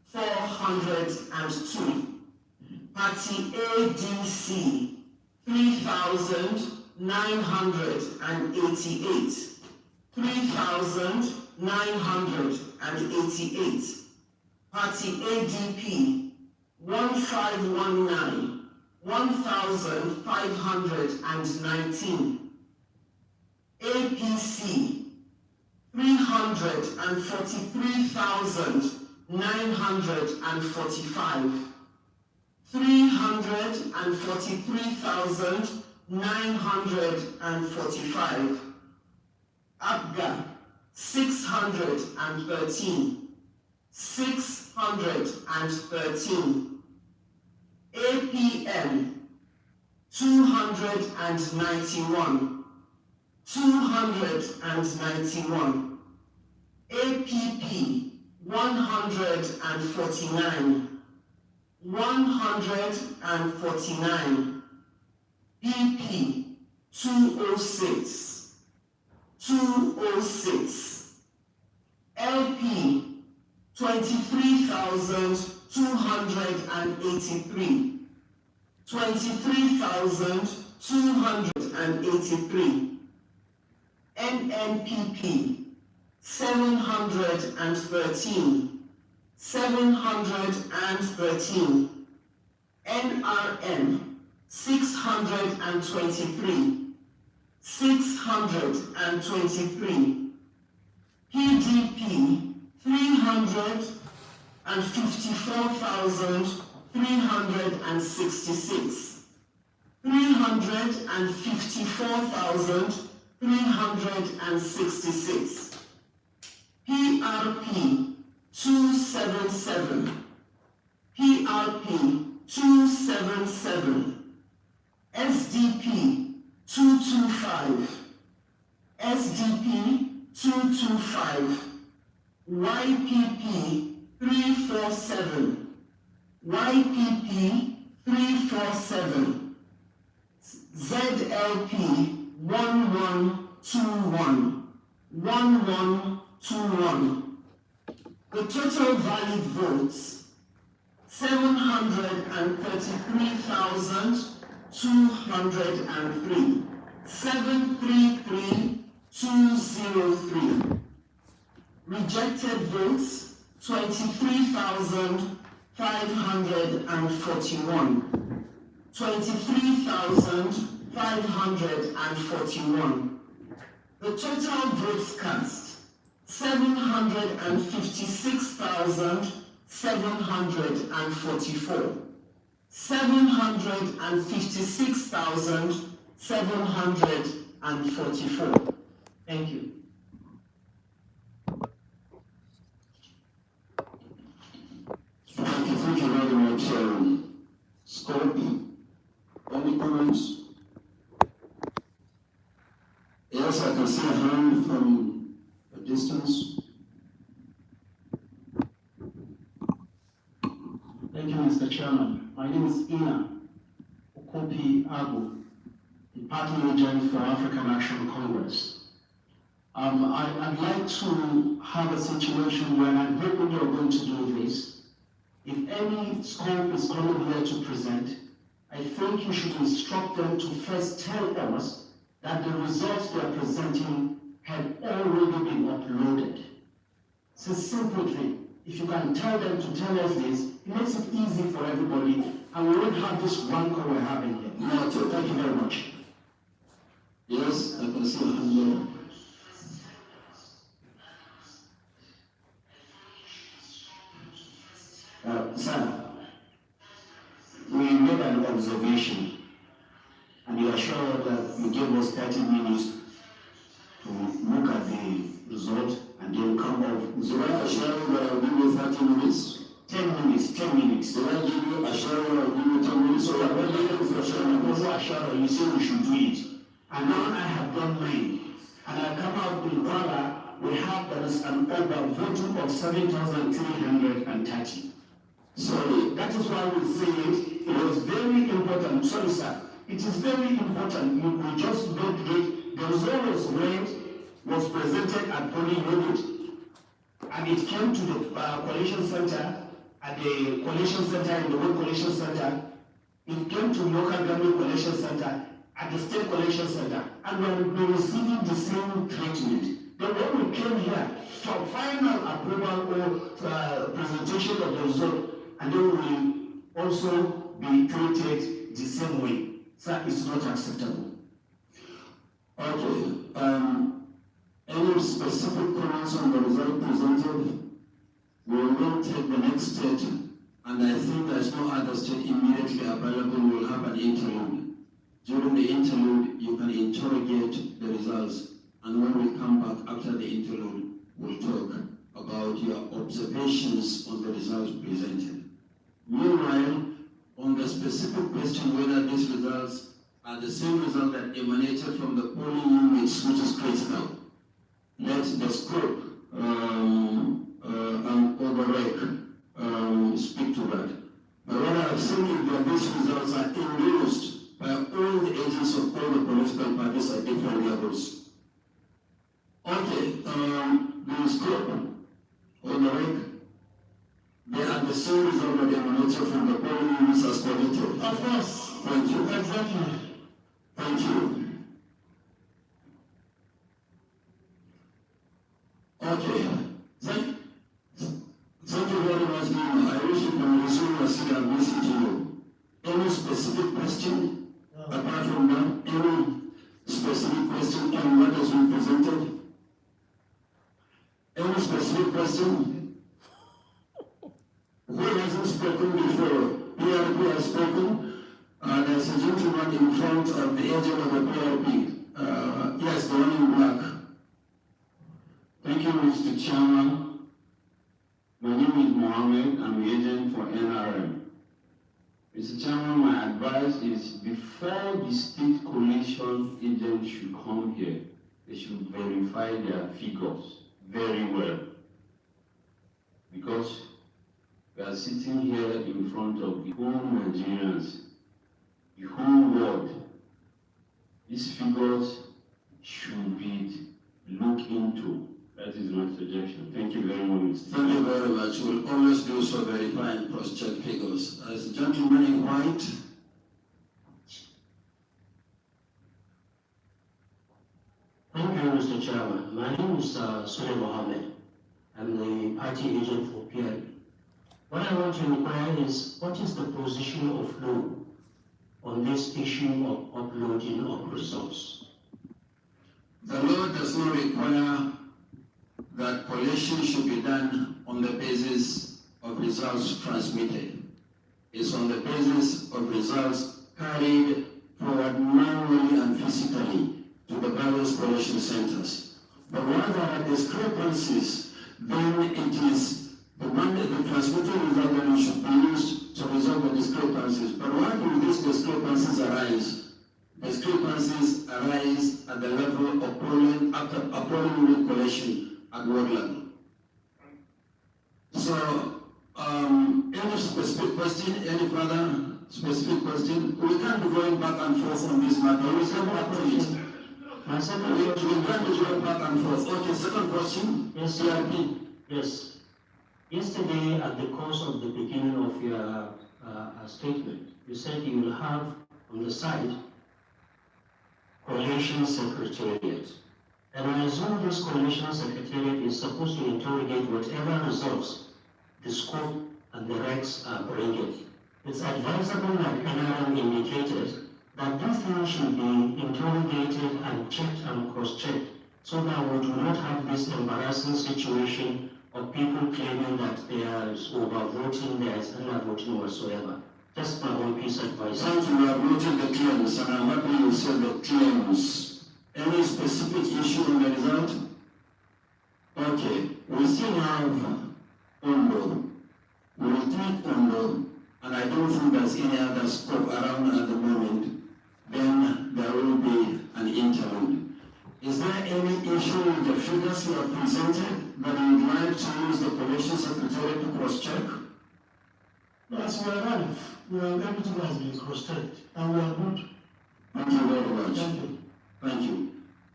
402. Party ADC, 3,988. 3,988. Party ADP, 1519. 1,519. APC, 343,945. 343,945. APGA, 613. 613. APM, 291. 291. APP, 149. 149. BP, 206. 206. LP, 23,283. 23,283. NNPP, 713. 713. NRM, 623. 623. PDP, 354,366. 354,366. PRP, 277. PRP, 277. SDP, 225. SDP, 225. YPP 347, YPP 347, ZLP 1121, 1121. The total valid votes 733,203, 733,203. Rejected votes 23,541, 23,541. The total votes cast 756,744, 756,744. Thank you. Thank you very much, Scott. Any comments? Yes, I can see a hand from a distance. Thank you, Mr. Chairman. My name is Ina Okopi Abu, the party agent for African National Congress. I'd like to have a situation where I'm hoping you're going to do this. If any scope is coming here to present, I think you should instruct them to first tell us that the results they are presenting had already been uploaded. It's a simple thing. If you can tell them to tell us this, it makes it easy for everybody, and we won't have this rancor we're having here. No, Thank you very much. Yes, I can see a hand there. Sir, we made an observation, and you assured that you gave us 30 minutes to look at the result and then come up. So I assure you that I'll give you 30 minutes? 10 minutes, 10 minutes. So I give you assure you I'll give you 10 minutes? So I'm not giving you assure you. Also assure you say we should do it. And now I have done mine. And I come out with Kuala, we have there is an overvoting of 7,330. Sorry, that is why we say it was very important. Sorry, sir. It is very important. We just don't read. The result was read, was presented at polling unit, and it came to the collation center, at the collation center, in the World Collation Center. It came to local government collation center, at the state collation center, and we were receiving the same treatment. Then when we came here for final approval or presentation of the result, and then we also be treated the same way. Sir, it's not acceptable. Okay. Any specific comments on the result presented? We will then take the next state, and I think there's no other state immediately available. We will have an interlude. During the interlude, you can interrogate the results, and when we come back after the interlude, we'll talk about your observations on the results presented. Meanwhile, on the specific question whether these results are the same result that emanated from the polling units, which is critical, let the scope and overrake speak to that. But what I have seen is that these results are endorsed by all the agents of all the political parties at different levels. Okay, the scope, overrake, they are the same result that emanated from the polling units as predicted. Of course. Thank you. Exactly. Thank you. Okay. Thank you very much, Nima. I wish you can resume your seat and listen to you. Any specific question? Apart from that, any specific question on what has been presented? Any specific question? Who hasn't spoken before? PRP has spoken. There's a gentleman in front of the agent of the PRP. Yes, the one in black. Thank you, Mr. Chairman. My name is Mohammed. I'm the agent for NRM. Mr. Chairman, my advice is before the state collation agents should come here, they should verify their figures very well. because we are sitting here in front of the whole Nigerians, the whole world. These figures should be looked into. That is my suggestion. Thank you very much. Thank you very much. We'll always do so, verify and cross-check figures. As the gentleman in white. Thank you, Mr. Chairman. My name is Sule Mohammed. I'm the party agent for PRP. What I want to inquire is, what is the position of law on this issue of uploading of results? The law does not require that collation should be done on the basis of results transmitted. It's on the basis of results carried forward manually and physically to the various collation centers. But when there are discrepancies, then it is the one that the transmitted result that should be used to resolve the discrepancies. But why do these discrepancies arise? Discrepancies arise at the level of polling collation at world level. So, any specific question, any further specific question? We can't be going back and forth on this matter. We come back to it. We can't be going back and forth. Okay, second question. Yes, CRP. Yes. Yesterday, at the course of the beginning of your statement, you said you will have on the side Coalition Secretariat. And I assume this Coalition Secretariat is supposed to interrogate whatever results the scope and the regs are bringing. It's advisable, like NRM indicated, that these things should be interrogated and checked and cross-checked so that we do not have this embarrassing situation of people claiming that there is overvoting, there is undervoting whatsoever. Just my own piece of advice. Thank you. We have noted the claims, and I'm happy you said the claims. Any specific issue on the result? Okay. We still have Ondo. We will take Ondo, and I don't think there's any other scope around at the moment. Then there will be an interlude. Is there any issue with the figures you have presented that you would like to use the Coalition Secretariat to cross-check? As we arrive, everything has been cross-checked, and we are good. Thank you very much. Thank you. Thank you.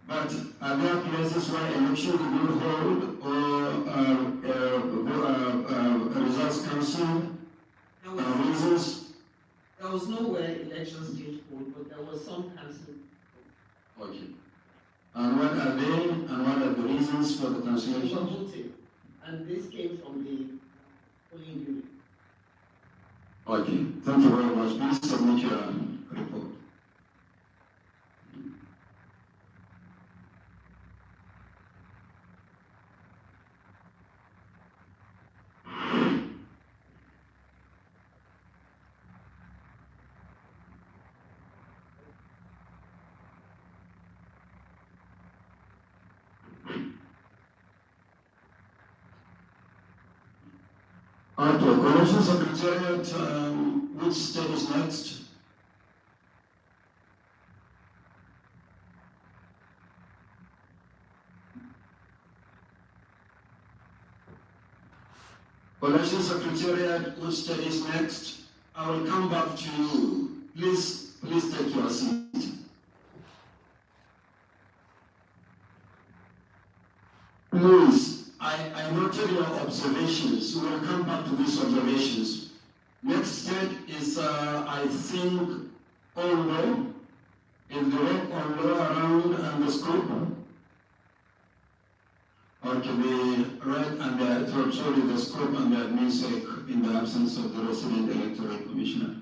But are there places where election will be held or results cancelled? Reasons? There was nowhere elections did hold, but there was some cancelled. Okay. And what are they, and what are the reasons for the cancellation? For voting, and this came from the polling unit. Okay, thank you very much. Please submit your report. Okay, Coalition Secretariat, which state is next? Coalition Secretariat, which state is next? I will come back to you. Please take your seat. Please. I noted your observations. We will come back to these observations. Next step is, I think, Ondo. Is the work Ondo around and the scope? Or to be right and the scope and the admin in the absence of the resident electoral commissioner.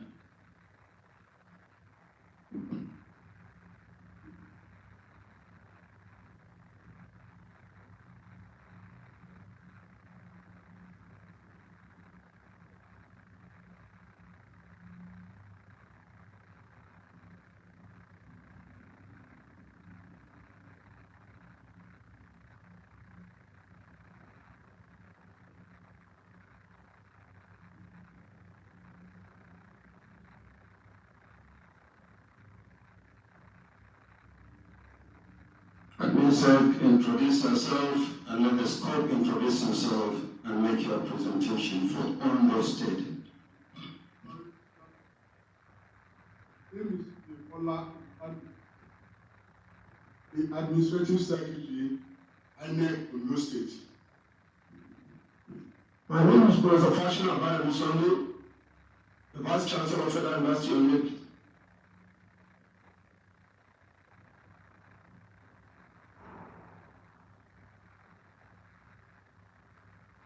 Admin introduce herself and let the scope introduce himself and make your presentation for Ondo State. The Administrative Secretary, INEC, Ondo State. My name is Professor Fashion Abayamu Sunday, the Vice Chancellor of Federal University of Lake.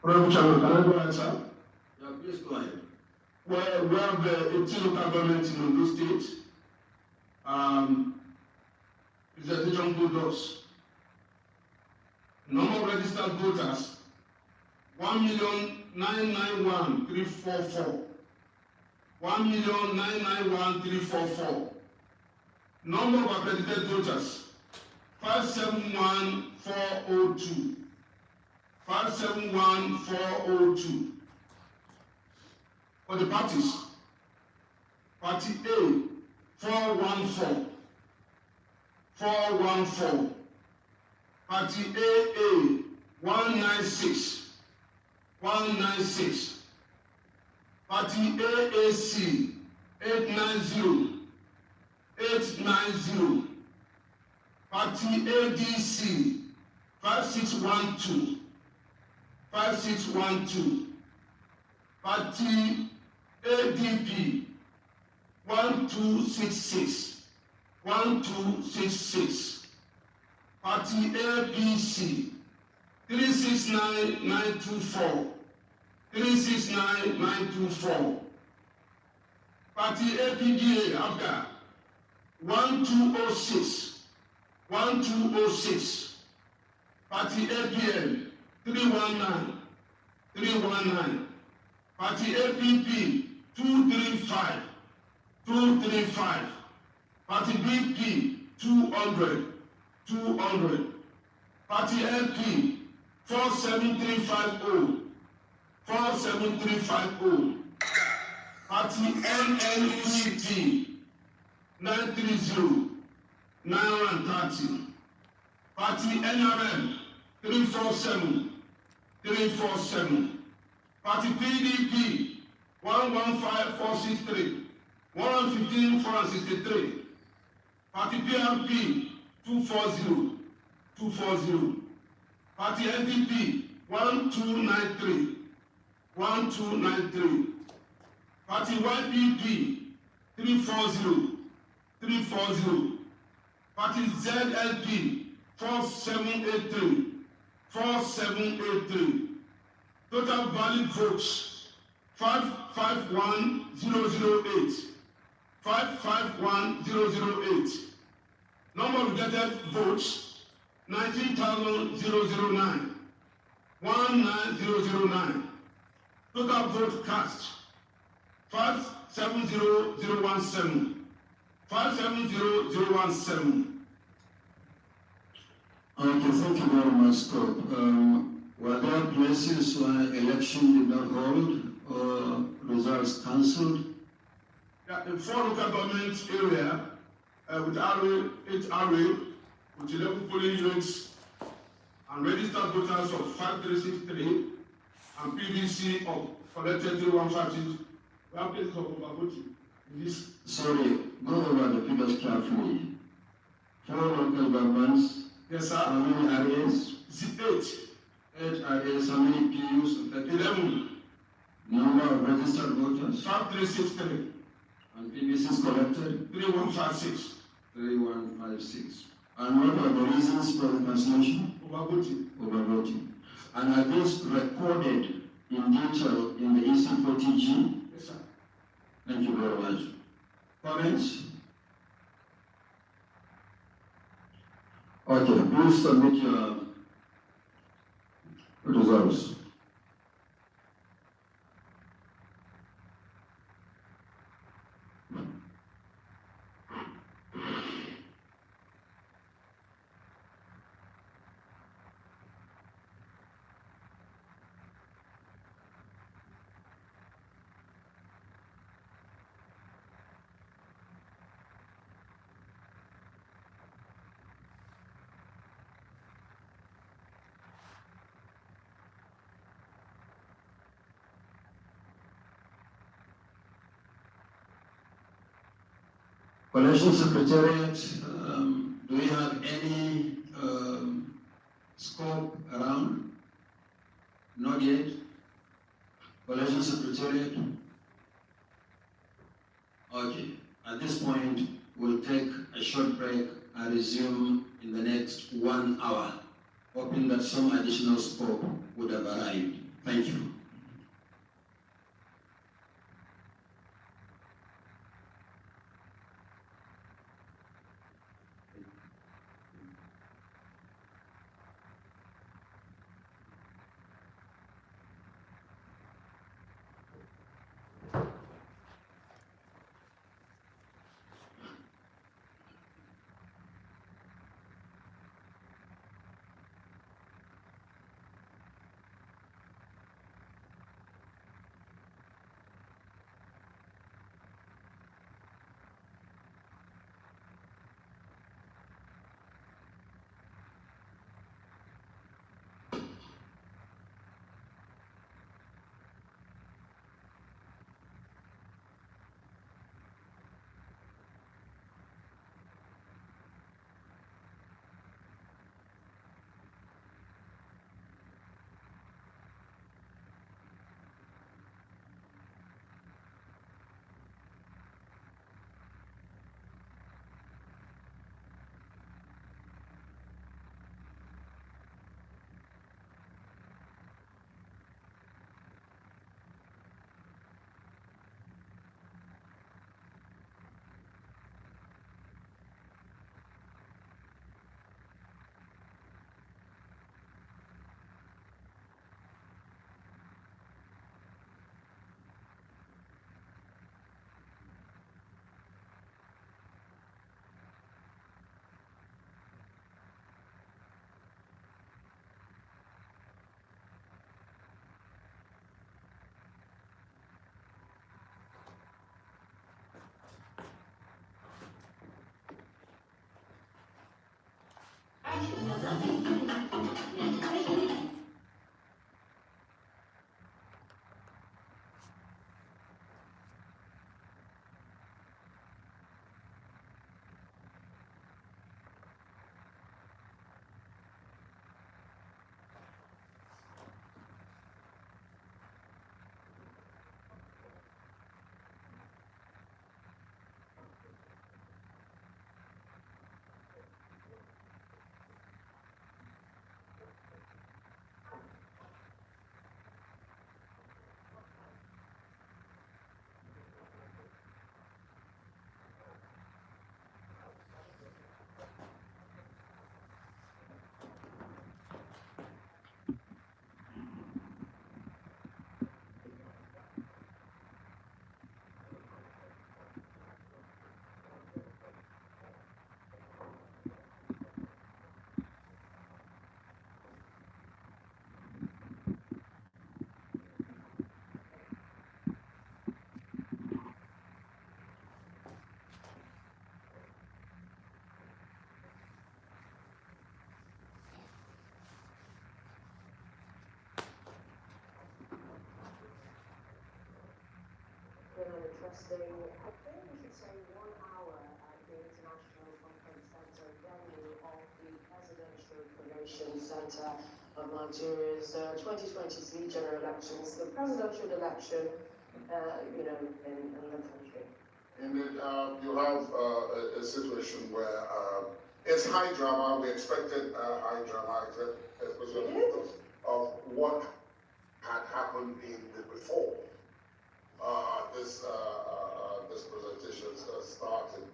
Honorable Chairman, can I go ahead, sir? Yeah, please go ahead. Well, we have 18 local governments in Ondo State. Presentation voters. Number of registered voters, 1,991,344. 1,991,344. Number of accredited voters, 571,402. 571,402. For the parties, Party A, 414. 414. Party AA, 196. 196. Party AAC, 890. 890. Party ADC, 5612. 5612. Party ADP, 1266. 1266. Party APC, 369924. 369924. Party APDA, ABGA, 1206. 1206. Party APM, 319. 319. Party APP, 235. 235. Party BP, 200. 200. Party LP, 47350. 47350. Party NNPP, 930. 930. Party NRM, 347. 347. Party PDP, 115463. 115,463. Party PRP, 240. 240. Party NDP, 1293. 1293. Party YPP, 340. 340. Party ZLP, 4783. 4783. Total valid votes, 551,008. 551,008. Number of rejected votes, 19,009. 19,009. Total vote cast, 570,017. 570,017. Okay, thank you very much, Scott. Were there places where election did not hold or results cancelled? Yeah, in 4 local government area with 8 RA, with 11 polling units and registered voters of 5363 and PVC of collected 3156. We have places of overvoting in this. Sorry, go over the figures carefully. 4 local governments. Yes, sir. How many areas? 8. 8 areas. How many PUs? 11. Number of registered voters? 5363. And PVCs collected? 3156. 3156. And what are the reasons for the cancellation? Overvoting. Overvoting. And are these recorded in detail in the EC40G? Yes, sir. Thank you very much. Comments? Okay, please submit your results. Coalition Secretariat, do we have any scope around? Not yet. Coalition Secretariat? Okay. At this point, we'll take a short break and resume in the next 1 hour, hoping that some additional scope would have arrived. Thank you. Interesting. I think we should say 1 hour at the International Conference Center venue of the Presidential Coalition Center of Nigeria's 2023 general elections, the presidential election, in the country. Indeed, you have a situation where it's high drama. We expected high drama, especially because of what had happened in the before. This presentation started.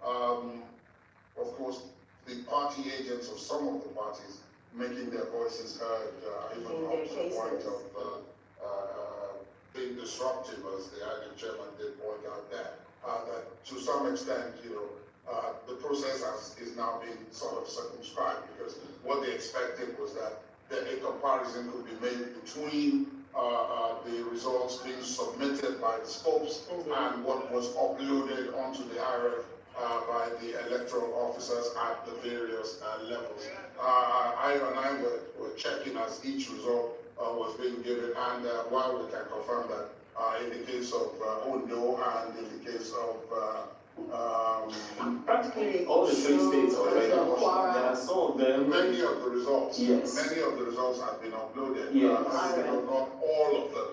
Of course, the party agents of some of the parties making their voices heard, even up to the point of being disruptive, as the acting chairman did point out there. That to some extent, the process is now being sort of circumscribed, because what they expected was that a comparison could be made between the results being submitted by the scopes and what was uploaded onto the IRF by the electoral officers at the various levels. I and I were checking as each result was being given, and while we can confirm that in the case of Ondo and in the case of Practically all the three states already. There are some of them. Many of the results. Yes. Many of the results have been uploaded. Yes. Not all of them.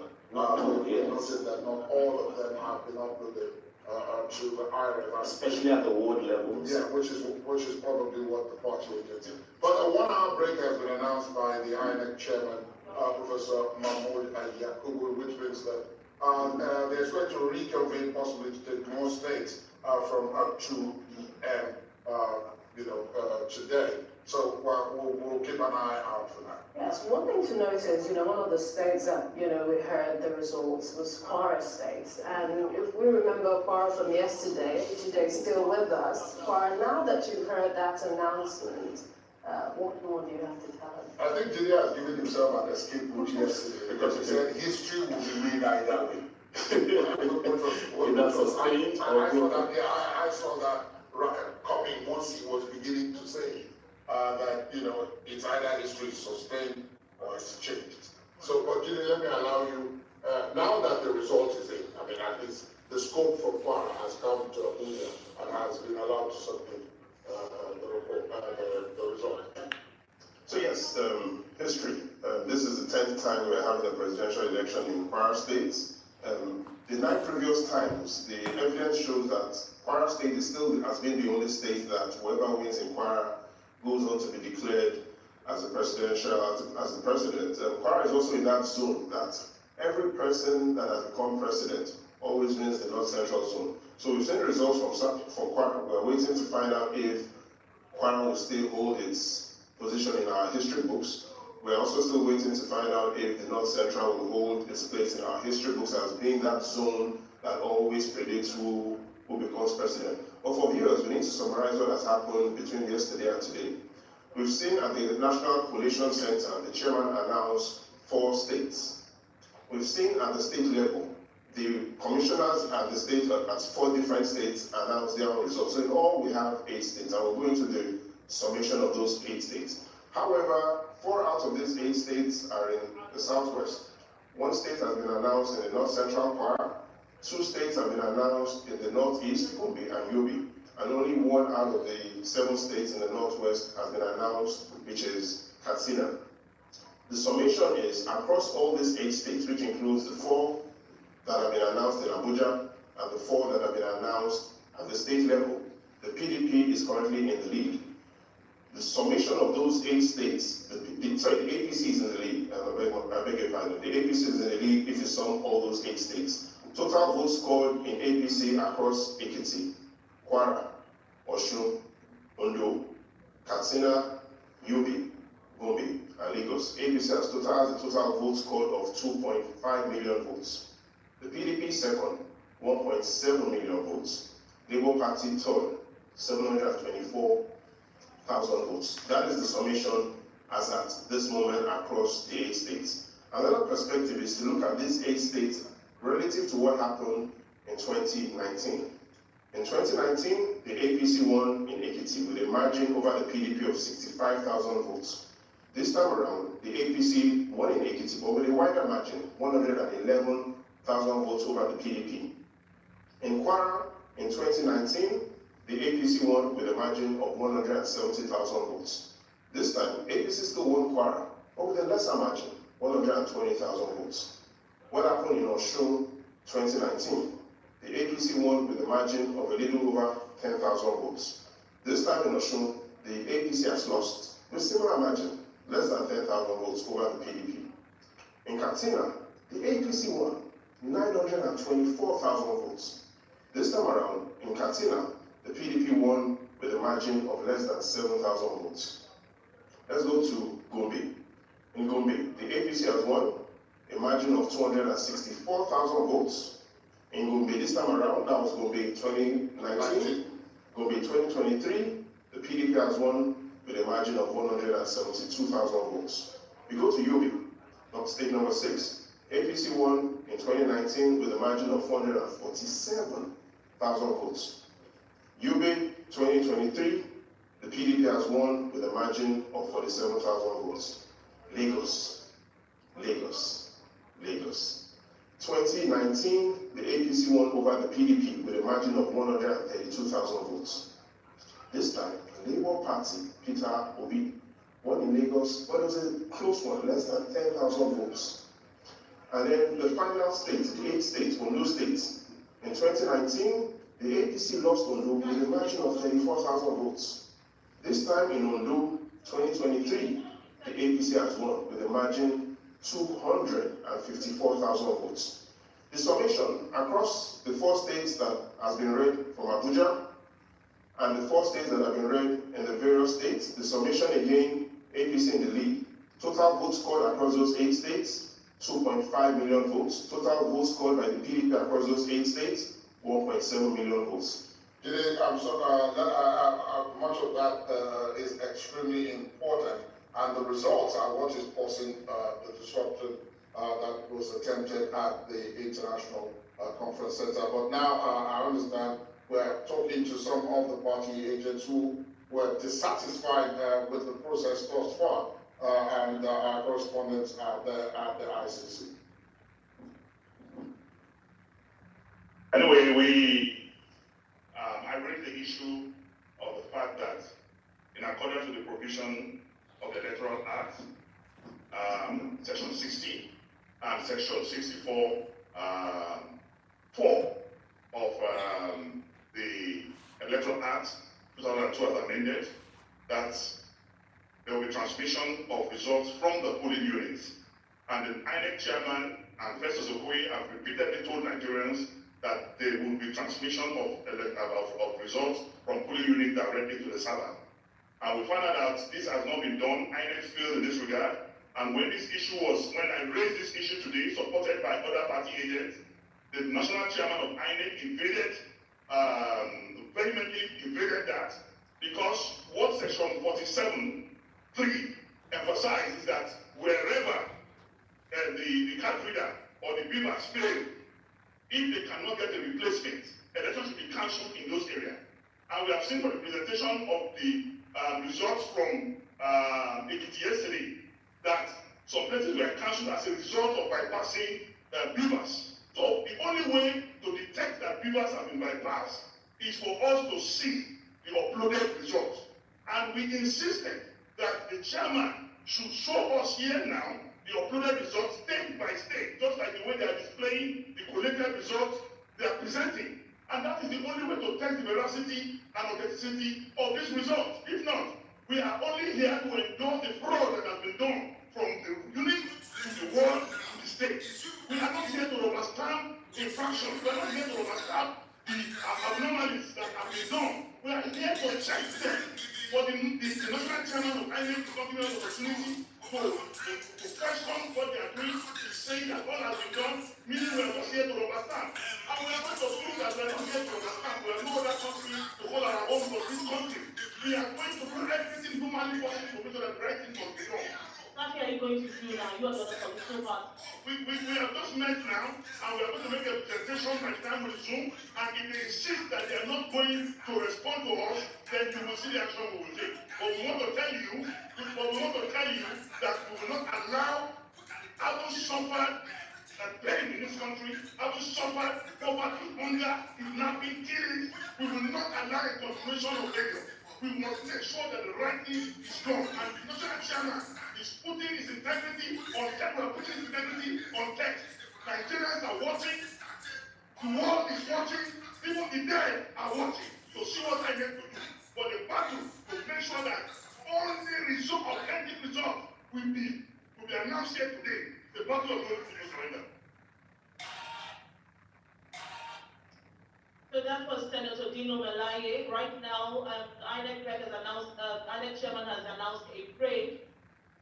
Yes. Noted that not all of them have been uploaded to the IRF. Especially at the ward level. Yeah, which is probably what the party will get. But a 1 hour break has been announced by the INEC chairman, Professor Mahmoud Yakubu, which means that they expect to reconvene possibly to take more states from up to PM, today. So we'll keep an eye out for that. Yes, one thing to note is, one of the states that, we heard the results was Kwara State. And if we remember Kwara from yesterday, today is still with us. Kwara, now that you've heard that announcement, what more do you have to tell us? I think Judea has given himself an escape route yesterday because he said history will be made either way. I saw that coming once he was beginning to say that it's either history is sustained or it's changed. So, but Judea, let me allow you now that the result is in. I mean, at least the scope for Kwara has come to Abuja and has been allowed to submit the result. So yes, history. This is the 10th time we're having a presidential election in Kwara State. The 9 previous times, the evidence shows that Kwara State has been the only state that whoever wins in Kwara goes on to be declared as the president. Kwara is also in that zone that every person that has become president always wins the North Central zone. So we've seen the results from Kwara. We're waiting to find out if Kwara will still hold its position in our history books. We're also still waiting to find out if the North Central will hold its place in our history books as being that zone that always predicts who becomes president. But for viewers, we need to summarize what has happened between yesterday and today. We've seen at the National Coalition Center, the chairman announced 4 states. We've seen at the state level, the commissioners at the state, at 4 different states, announced their own results. So in all, we have 8 states, and we'll go into the summation of those 8 states. However, 4 out of these 8 states are in the southwest. 1 state has been announced in the north central Kwara. 2 states have been announced in the northeast, Gombe and Yobe. And only 1 out of the 7 states in the northwest has been announced, which is Katsina. The summation is across all these 8 states, which includes the 4 that have been announced in Abuja and the 4 that have been announced at the state level, the PDP is currently in the lead. The summation of those 8 states, the APC is in the lead. I beg your pardon. The APC is in the lead if you sum all those 8 states. Total votes scored in APC across Ekiti, Kwara, Osun, Ondo, Katsina, Yobe, Gombe, and Lagos. APC has a total vote scored of 2.5 million votes. The PDP second, 1.7 million votes. Labour Party third, 724,000 votes. That is the summation as at this moment across the 8 states. Another perspective is to look at these 8 states relative to what happened in 2019. In 2019, the APC won in Ekiti with a margin over the PDP of 65,000 votes. This time around, the APC won in Ekiti, but with a wider margin, 111,000 votes over the PDP. In Kwara, in 2019, the APC won with a margin of 170,000 votes. This time, APC still won Kwara, but with a lesser margin, 120,000 votes. What happened in Osun 2019? The APC won with a margin of a little over 10,000 votes. This time in Osun, the APC has lost with a similar margin, less than 10,000 votes over the PDP. In Katsina, the APC won 924,000 votes. This time around, in Katsina, the PDP won with a margin of less than 7,000 votes. Let's go to Gombe. In Gombe, the APC has won a margin of 264,000 votes. In Gombe this time around, that was Gombe 2019. Gombe 2023, the PDP has won with a margin of 172,000 votes. We go to Yobe, state number 6. APC won in 2019 with a margin of 447,000 votes. Yobe 2023, the PDP has won with a margin of 47,000 votes. Lagos. 2019, the APC won over the PDP with a margin of 132,000 votes. This time, the Labour Party, Peter Obi, won in Lagos, but it was a close one, less than 10,000 votes. And then the final state, the 8th state, Ondo State, in 2019, the APC lost Ondo with a margin of 34,000 votes. This time in Ondo, 2023, the APC has won with a margin 254,000 votes. The summation across the 4 states that has been read from Abuja and the 4 states that have been read in the various states, the summation again, APC in the lead. Total votes scored across those 8 states, 2.5 million votes. Total votes scored by the PDP across those 8 states, 1.7 million votes. Much of that is extremely important, and the results are what is causing the disruption that was attempted at the International Conference Center. But now I understand we're talking to some of the party agents who were dissatisfied with the process thus far, and our correspondents at the ICC. Anyway, I raised the issue of the fact that, in accordance with the provision of the Electoral Act, Section 60 and Section 64, 4 of the Electoral Act 2002 as amended, that there will be transmission of results from the polling units. And the INEC chairman and Festus Okoye have repeatedly told Nigerians that there will be transmission of results from polling units directly to the server. And we found out that this has not been done. INEC failed in this regard. And when this issue was, when I raised this issue today, supported by other party agents, the national chairman of INEC vehemently invaded that, because what Section 47(3) emphasizes is that wherever the card reader or the beavers fail, if they cannot get a replacement, elections should be cancelled in those areas. And we have seen from the presentation of the results from Ekiti yesterday that some places were cancelled as a result of bypassing beavers. So the only way to detect that beavers have been bypassed is for us to see the uploaded results. And we insisted that the chairman should show us here now the uploaded results state by state, just like the way they are displaying the collated results they are presenting. And that is the only way to test the veracity and authenticity of these results. If not, we are only here to endorse the fraud that has been done from the unit to the world to the state. We are not here to rubber stamp infractions. We are not here to rubber stamp the abnormalities that have been done. We are here to check them. For the national chairman of INEC to give us the opportunity to question what they are doing, is saying that all has been done, meaning we are not here to rubber stamp. And we are going to prove that we are not here to rubber stamp. We have no other country to hold our own for this country. We are going to do everything humanly possible to make sure that the right thing must be done. What are you going to do now? You are the commission part. We have just met now, and we are going to make a presentation by the time we resume. And if they insist that they are not going to respond to us, then you will see the action we will take. But we want to tell you that we will not allow others suffer pain in this country, others suffer poverty, hunger, kidnapping, killing. We will not allow a continuation of Lagos. We must make sure that the right thing is done. And the national chairman is putting his integrity on test. We are putting his integrity on test. Nigerians are watching. The world is watching. Even the dead are watching to see what I need to do. But the battle to make sure that only result, authentic result, will be announced here today. The battle of glory to surrender. So that was Senator Dino Melaye. Right now, INEC chairman has announced a break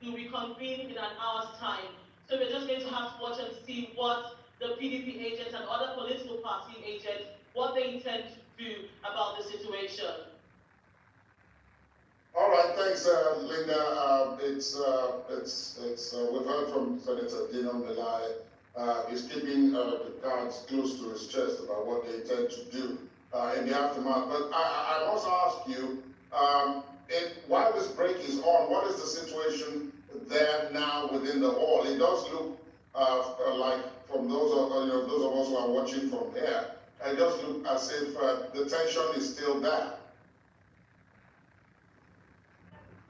to reconvene in an hour's time. So we're just going to have to watch and see what the PDP agents and other political party agents, what they intend to do about the situation. All right, thanks, Linda. We've heard from Senator Dino Melaye. He's keeping the cards close to his chest about what they intend to do in the aftermath. But I must ask you, while this break is on, what is the situation there now within the hall? It does look like from those of those of us who are watching from here, it just look as if the tension is still there.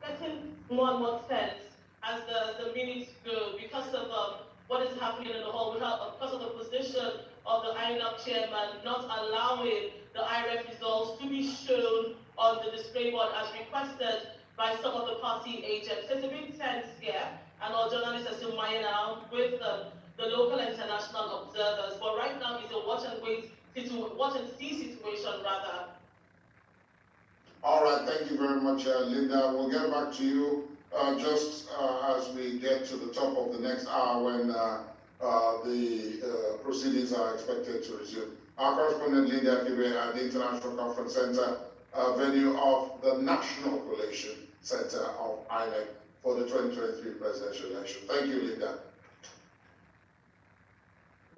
Getting more and more tense as the minutes go because of what is happening in the hall, because of the position of the INEC chairman not allowing the IREF results to be shown on the display board as requested by some of the party agents. So it's a bit tense here, and our journalists are still mining out with the local and international observers. But right now it's a watch and see situation rather. All right, thank you very much, Linda. We'll get back to you just as we get to the top of the next hour when the proceedings are expected to resume. Our correspondent, Linda Kibe, at the International Conference Center, venue of the National Collation Center of INEC for the 2023 presidential election. Thank you, Linda.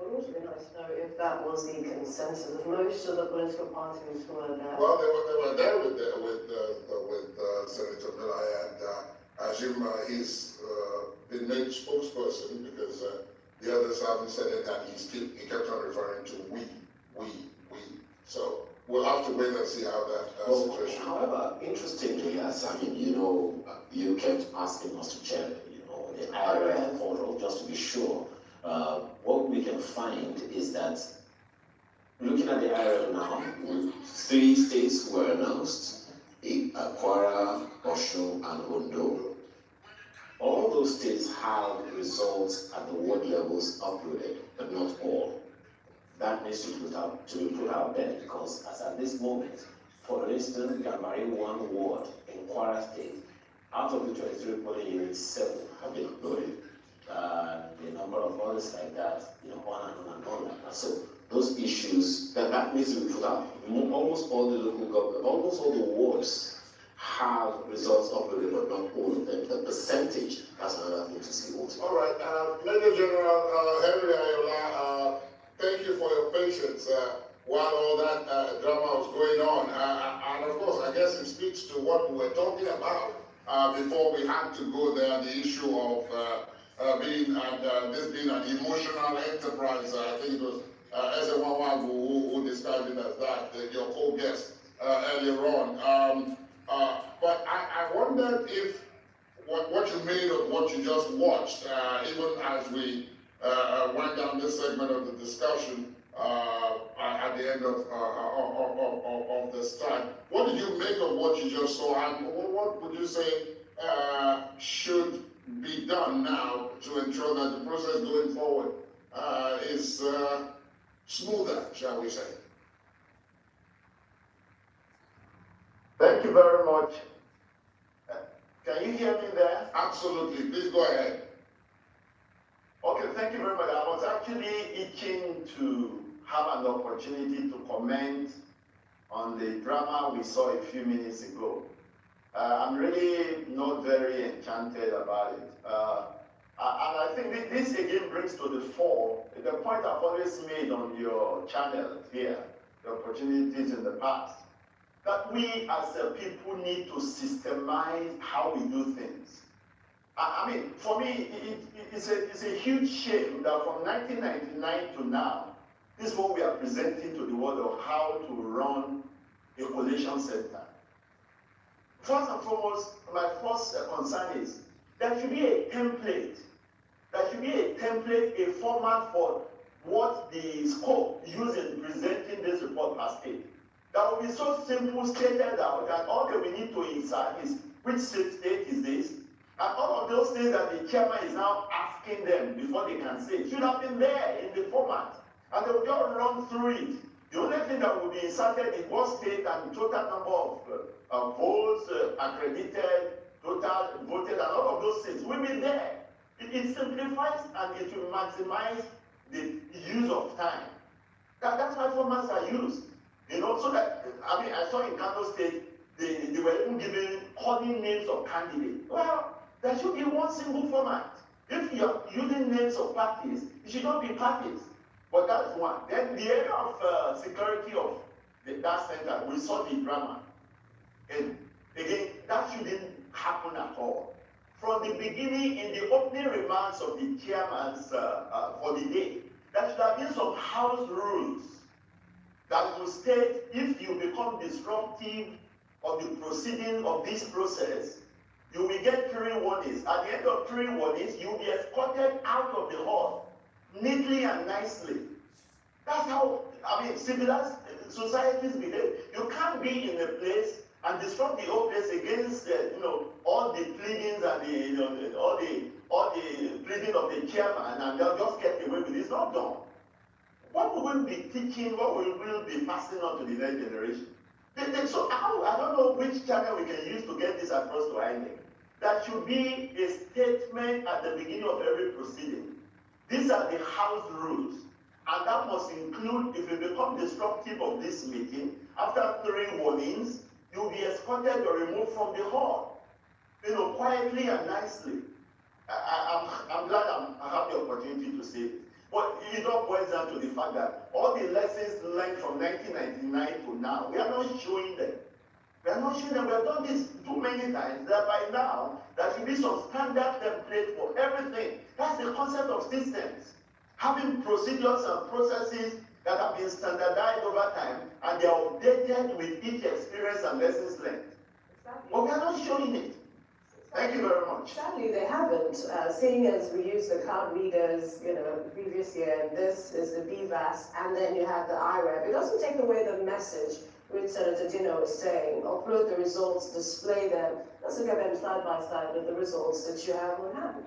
It would also be nice to know if that was the consensus of most of the political parties who were there. Well, they were there with Senator Miller, and I assume he's been made spokesperson because the others haven't said it, and he kept on referring to we. So we'll have to wait and see how that situation. However, interestingly, you kept asking us to check, the IRF portal just to be sure. What we can find is that looking at the IRF now, 3 states were announced: Kwara, Osun, and Ondo. All those states have results at the ward levels uploaded, but not all. That needs to be put out there, because as at this moment, for instance, Gambari 1 ward in Kwara State, out of the 23 polling units, 7 have been uploaded. The number of others like that, on and on like that. So those issues, that needs to be put out. Almost all the local government, almost all the wards have results uploaded, but not all of them. The percentage, that's another thing to see also. All right, Major General Henry Ayola, thank you for your patience while all that drama was going on. And of course, I guess it speaks to what we were talking about before we had to go there, the issue of this being an emotional enterprise. I think it was Eze Nwawagu who described it as that, your co-guest earlier on. But I wondered if what you made of what you just watched, even as we went down this segment of the discussion at the end of this time. What did you make of what you just saw, and what would you say should be done now to ensure that the process going forward is smoother, shall we say? Thank you very much. Can you hear me there? Absolutely. Please go ahead. Okay, thank you very much. I was actually itching to have an opportunity to comment on the drama we saw a few minutes ago. I'm really not very enchanted about it. And I think this again brings to the fore the point I've always made on your channel here, the opportunities in the past, that we as a people need to systemize how we do things. I mean, for me, it's a huge shame that from 1999 to now, this is what we are presenting to the world of how to run a collation center. First and foremost, my first concern is there should be a template. There should be a template, a format for what the scope used in presenting this report per state. That will be so simple, stated out that all that we need to insert is which state is this, and all of those things that the chairman is now asking them before they can say should have been there in the format, and they will just run through it. The only thing that will be inserted is what state and total number of votes, accredited, total voted, and all of those things will be there. It simplifies and it will maximize the use of time. That's why formats are used. So that, I saw in Kano State, they were even giving calling names of candidates. Well, there should be one single format. If you are using names of parties, it should not be parties. But that's one. Then the area of security of that center, we saw the drama. And again, that shouldn't happen at all. from the beginning in the opening remarks of the chairman's for the day, there should have been some house rules that will state if you become disruptive of the proceeding of this process, you will get 3 warnings. At the end of 3 warnings, you will be escorted out of the hall, neatly and nicely. That's how, civilized societies behave. You can't be in a place and disrupt the whole place against, all the pleadings and all the pleading of the chairman, and they'll just get away with it. It's not done. What we will be teaching, what we will be passing on to the next generation. So I don't know which channel we can use to get this across to INEC. That should be a statement at the beginning of every proceeding. These are the house rules. And that must include, if you become disruptive of this meeting, after 3 warnings, you'll be escorted or removed from the hall. Quietly and nicely. I'm glad I have the opportunity to say this. But it all boils down to the fact that all the lessons learned from 1999 to now, we are not showing them. We are not showing them. We have done this too many times that by now, there should be some standard template for everything. That's the concept of systems. Having procedures and processes that have been standardized over time, and they are updated with each experience and lessons learned. Exactly. But we are not showing it. Thank you very much. Sadly, they haven't. Seeing as we used the card readers, the previous year, this is the BVAS, and then you have the IREP. It doesn't take away the message, which Senator Dino is saying. Upload the results, display them. Let's look at them side by side with the results that you have on hand.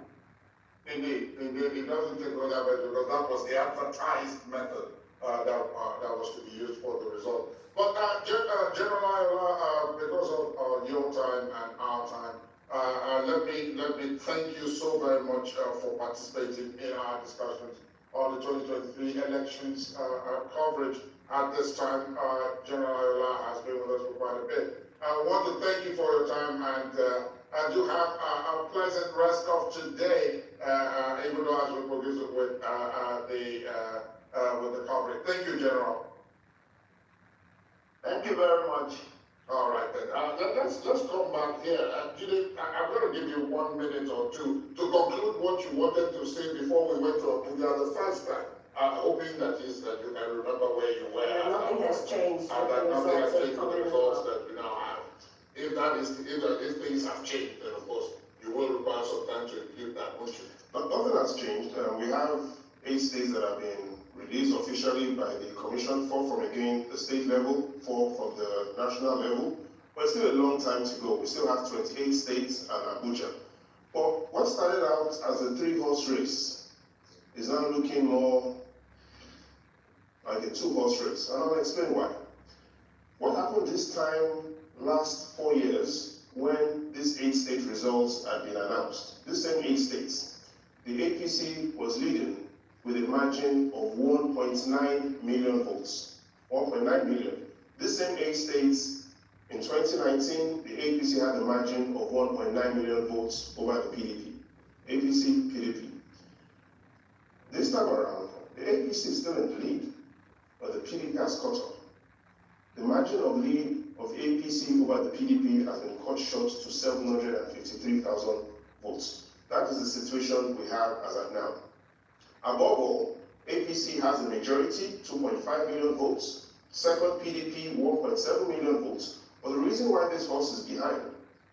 Indeed, it doesn't take away that method, because that was the advertised method that was to be used for the result. But General Iola, because of your time and our time, let me thank you so very much for participating in our discussions on the 2023 elections coverage. At this time, General Iola has been with us for quite a bit. I want to thank you for your time, and I do have a pleasant rest of today, even though as we progress with the coverage. Thank you, General. Thank you very much. All right, then. Let's come back here. Jide, I'm going to give you 1 minute or 2 to conclude what you wanted to say before we went to Abuja the first time. Hoping that you can remember where you were. Yeah, nothing has changed. And that nothing has changed with the results that we now have. If things have changed, then of course you will require some time to impute that, won't you? But nothing has changed. We have 8 states that have been released officially by the Commission, 4 from again the state level, 4 from the national level. But it's still a long time to go. We still have 28 states and Abuja. But what started out as a 3-horse race is now looking more like a 2-horse race. And I'll explain why. What happened this time last 4 years when these 8 state results had been announced? These same 8 states, the APC was leading with a margin of 1.9 million votes. 1.9 million. These same 8 states, in 2019, the APC had a margin of 1.9 million votes over the PDP. APC, PDP. This time around, the APC is still in the lead, but the PDP has caught up. The margin of lead of APC over the PDP has been cut short to 753,000 votes. That is the situation we have as of now. Above all, APC has the majority, 2.5 million votes. Second, PDP, 1.7 million votes. But the reason why this horse is behind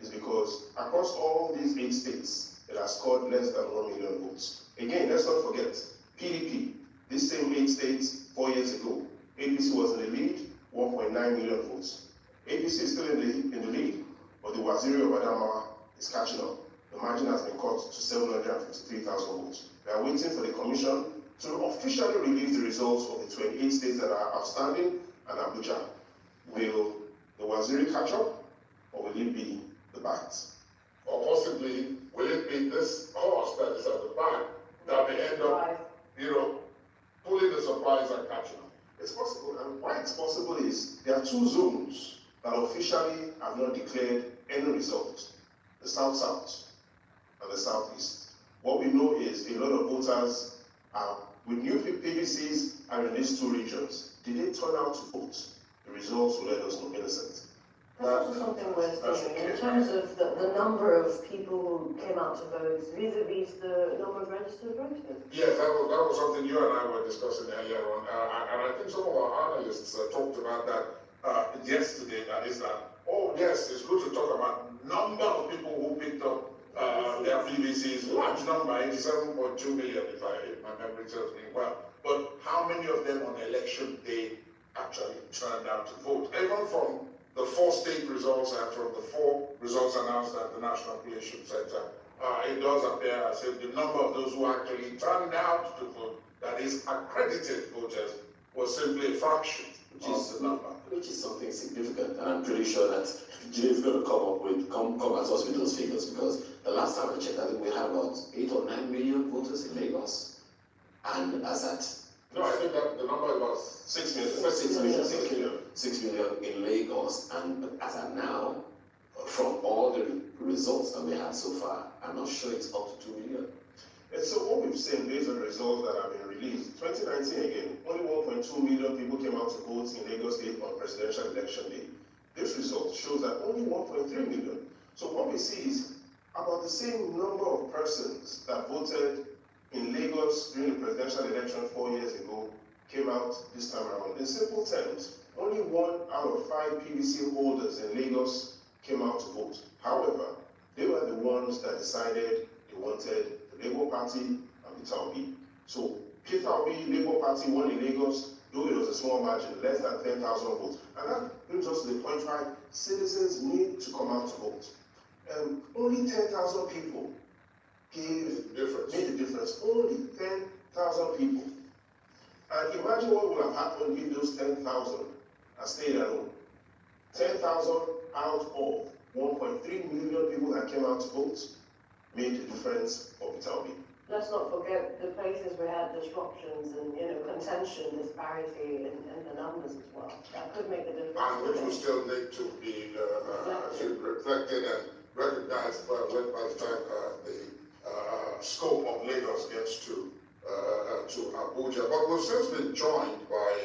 is because across all these 8 states, it has scored less than 1 million votes. Again, let's not forget, PDP, these same 8 states 4 years ago, APC was in the lead, 1.9 million votes. APC is still in the lead, but the Waziri of Adamawa is catching up. The margin has been cut to 753,000 votes. We are waiting for the Commission to officially release the results of the 28 states that are outstanding and Abuja. Will the Waziri catch up, or will it be the bats? Or possibly, will it be this horse that is at the back that may end up, pulling the surprise and catching up? It's possible, and why it's possible is there are 2 zones that officially have not declared any result: the South-South and the Southeast. What we know is a lot of voters with new PVCs are in these 2 regions. Did they turn out to vote? The results will let us know, innocent. That's also something we're seeing in terms of the number of people who came out to vote vis-a-vis the number of registered voters. Yes, that was something you and I were discussing earlier on, and I think some of our analysts talked about that yesterday. That is that. Oh yes, it's good to talk about number of people who picked up their PVCs. Large number, 87.2 million, if my memory serves me well. But how many of them on election day actually turned out to vote? Even from the 4 state results and from the 4 results announced at the National Collation Center, it does appear as if the number of those who actually turned out to vote, that is accredited voters, was simply a fraction of the number. Which is something significant, and I'm pretty sure that Jay is going to come at us with those figures, because the last time I checked, I think we had about 8 or 9 million voters in Lagos, and as at no, I think that the number was 6 million. 6 million in Lagos, and as at now, from all the results that we had so far, I'm not sure it's up to 2 million. And so what we've seen based on the results that have been released, 2019 again, only 1.2 million people came out to vote in Lagos State on presidential election day. This result shows that only 1.3 million. So what we see is about the same number of persons that voted in Lagos during the presidential election 4 years ago came out this time around. In simple terms, only 1 out of 5 PVC holders in Lagos came out to vote. However, they were the ones that decided they wanted the Labour Party and Peter Obi. So Peter Obi, Labour Party won in Lagos, though it was a small margin, less than 10,000 votes. And that brings us to the point where citizens need to come out to vote. Only 10,000 people made the difference. Only 10,000 people. And imagine what would have happened if those 10,000 had stayed at home. 10,000 out of 1.3 million people that came out to vote made the difference for Peter Obi. Let's not forget the places we had disruptions and contention, disparity in the numbers as well. That could make a difference. And which will still need to be reflected and recognized by the time the scope of Lagos gets to Abuja. But we've since been joined by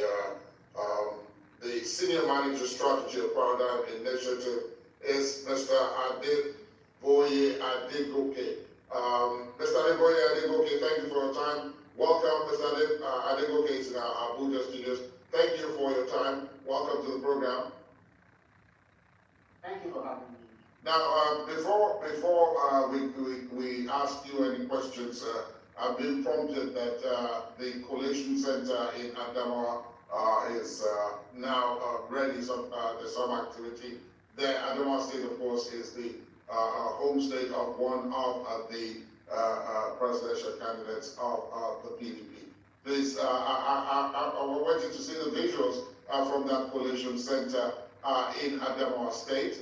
the Senior Manager Strategy of Paradigm Initiative is Mr. Adeboye Adegoke. Mr. Adeboye Adegoke, thank you for your time. Welcome, Mr. Adegoke to our Abuja studios. Thank you for your time. Welcome to the program. Thank you for having me. Now, before we ask you any questions, I've been prompted that the Collation Center in Adamawa is now ready. There's some activity there. Adamawa State, of course, is the home state of one of the presidential candidates of the PDP. Please, we're waiting to see the visuals from that Collation Center in Adamawa State.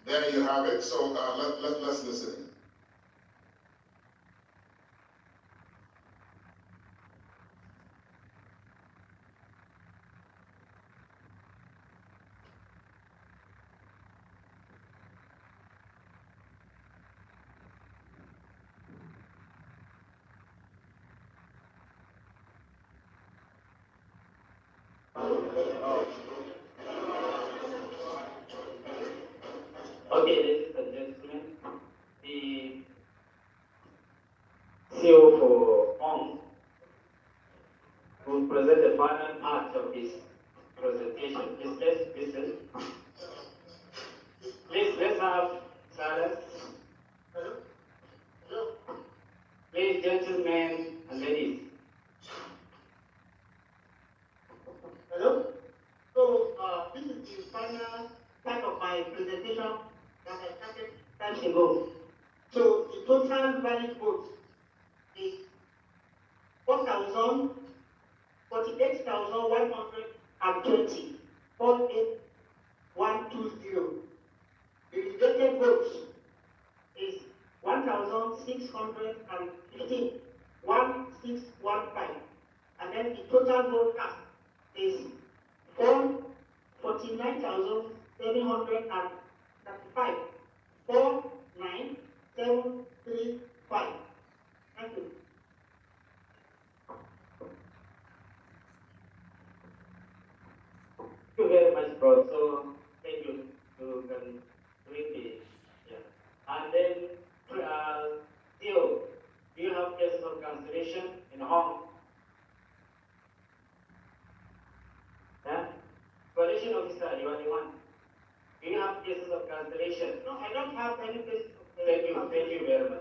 There you have it. So let's listen in. Okay, ladies and gentlemen, the CEO for ONG will present the final part of his presentation. Please, let's listen. Please, let's have silence. Please, gentlemen and ladies. Hello? So, this is the final part of my presentation that I started time ago. So, the total valid vote is 48,120. 48120. The rejected votes is 1,615. 1615. And then the total vote cast is 449,735. 49735. Thank you. Thank you very much, bro. So, thank you translation. No, I don't have anything. Thank you very much.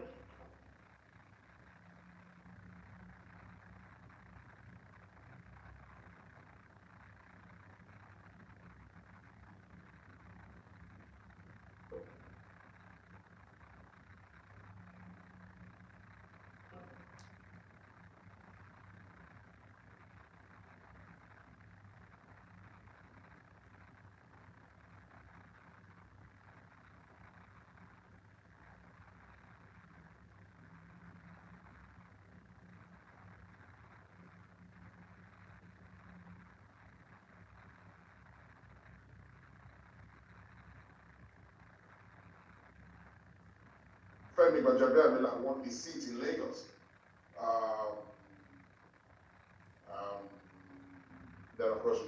Femi Gbajabiamila won his seat in Lagos. Then, of course,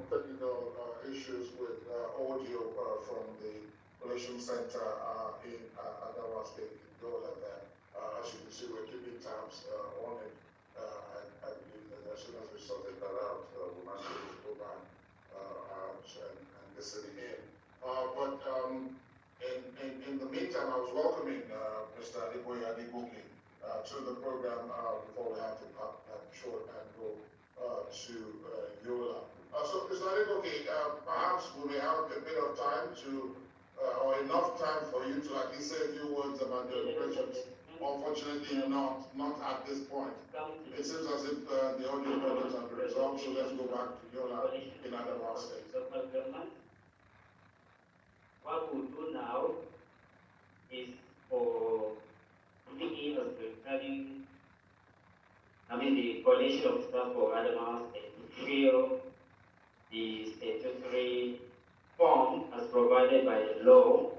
technical issues with audio from the Relation Center in Adamawa State, in Yola there. As you can see, we're keeping tabs on it. I believe that as soon as we sorted that out, we might be able to go back out and listen in. But in the meantime, I was welcoming Mr. Adeboye Adegoke to the program before we have to cut short and go to Yola. So, Mr. Adegoke, perhaps we may have a bit of time to, or enough time for you to at least say a few words about your impressions. Unfortunately, not at this point. It seems as if the audio problems have been resolved, so let's go back to Yola in Adamawa State. What we'll do now is for thinking of regarding, the coalition of staff for Adamawa State to fill the statutory form as provided by the law.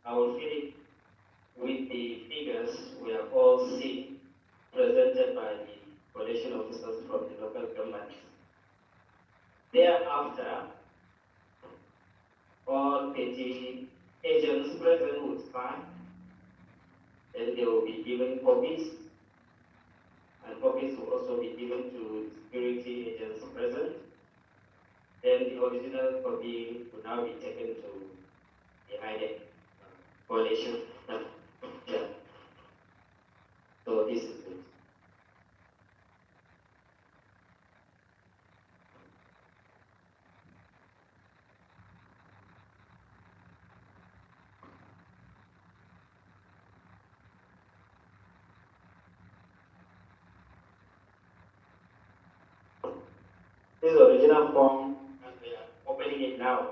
I will fill it with the figures we have all seen presented by the coalition officers from the local government. Thereafter, all petty agents present would sign, then they will be given copies, and copies will also be given to security agents present. Then the original copy will now be taken to the INEC coalition. Yeah. So this is it. This is the original form, and we are opening it now.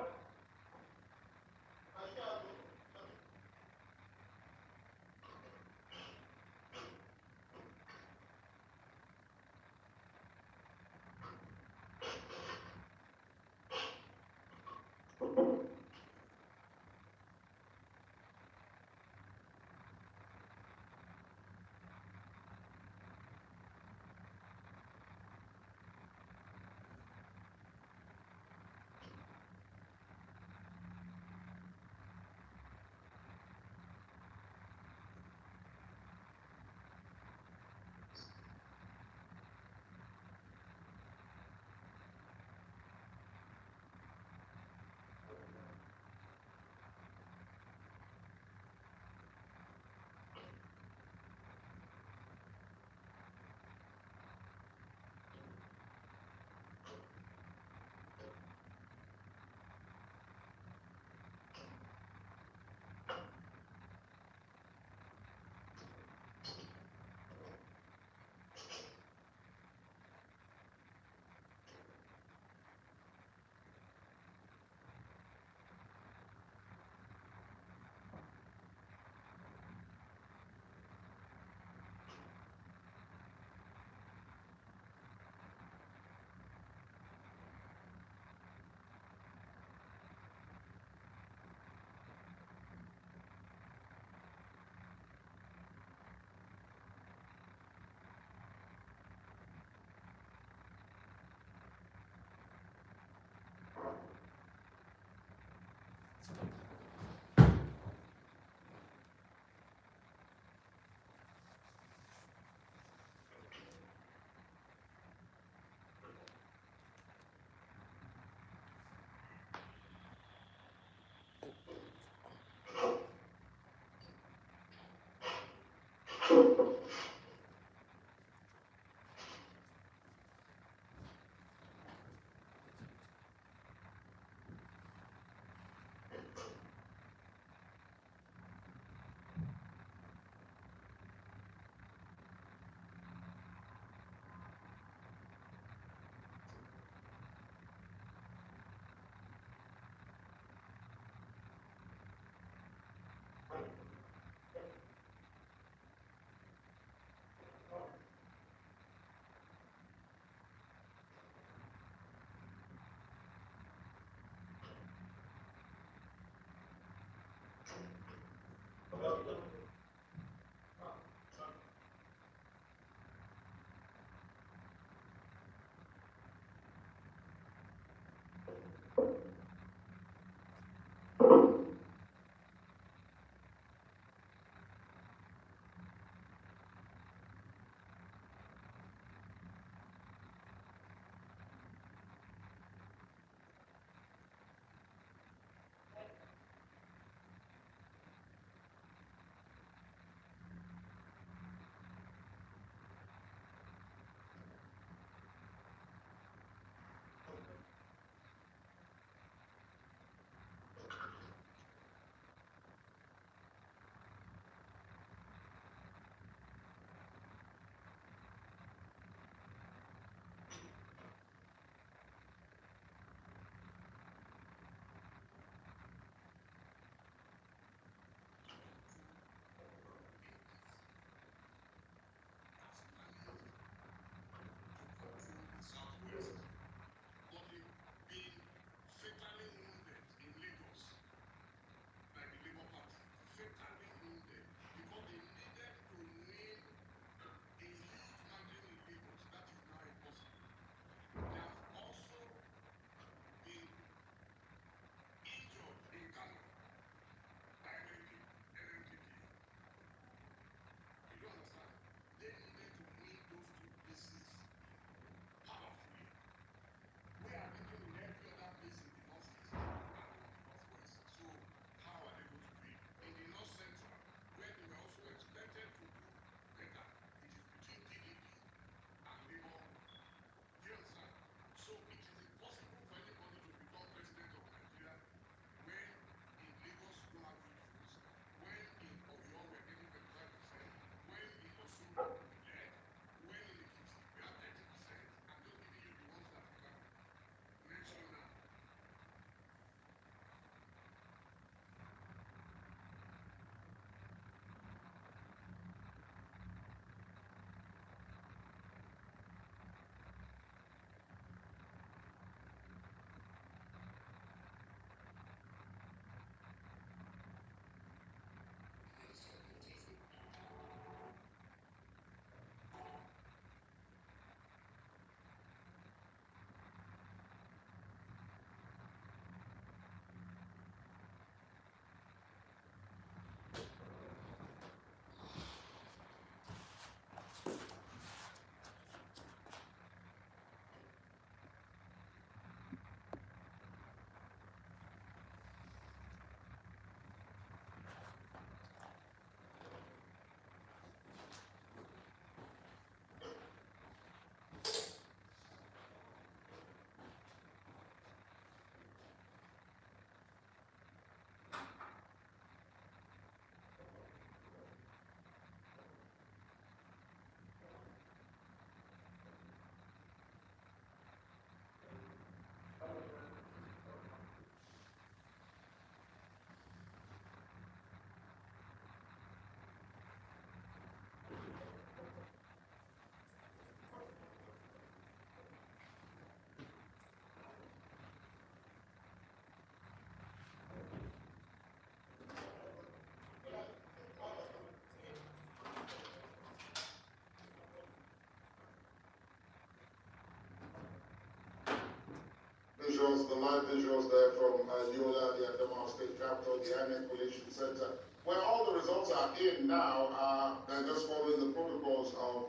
visuals, the live visuals there from Yola, the Adamawa State Capital, the INEC Collation Center, where all the results are in now. They're just following the protocols of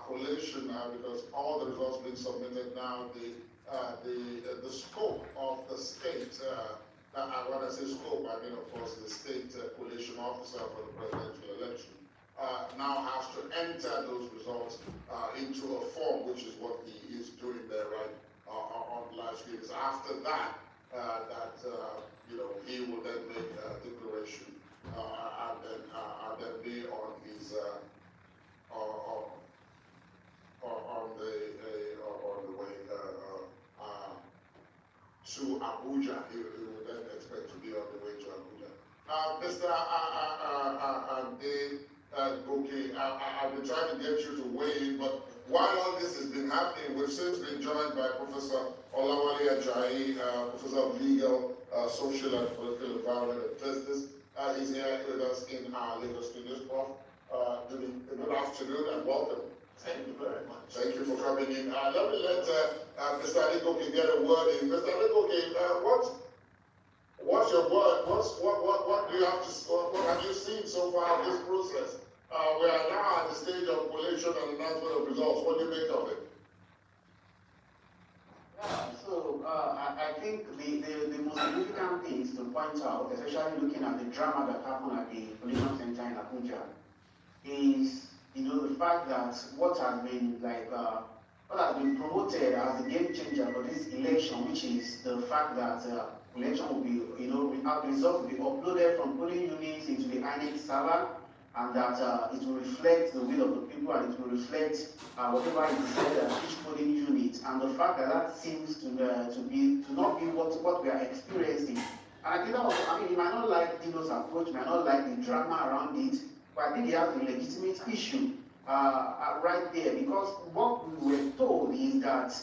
collation because all the results being submitted now, the scope of the state, when I say scope, I mean, of course, the state collation officer for the presidential election, now has to enter those results into a form, which is what he is doing there right on live screen. It's after that he will then make a declaration and then be on his on the way to Abuja. He will then expect to be on the way to Abuja. Mr. Okay, I've been trying to get you to weigh in, but while all this has been happening, we've since been joined by Professor Olawale Ajayi, Professor of Legal, Social and Political Environment and Justice. He's here with us in our Lagos studios. Prof, good afternoon and welcome. Thank you very much. Thank you for coming in. Let me let Mr. Adegoke get a word in. Mr. Adegoke, what's your word? What do you have to? What have you seen so far of this process? We are now at the stage of collation and announcement of results. What do you make of it? Yeah, so I think the most significant thing is to point out, especially looking at the drama that happened at the Collation Center in Abuja, is the fact that what has been promoted as the game changer for this election, which is the fact that election will be, results will be uploaded from polling units into the INEC server, and that it will reflect the will of the people and it will reflect whatever is said at each polling unit. And the fact that seems to not be what we are experiencing. And I think you might not like Dino's approach, might not like the drama around it, but I think he has a legitimate issue right there, because what we were told is that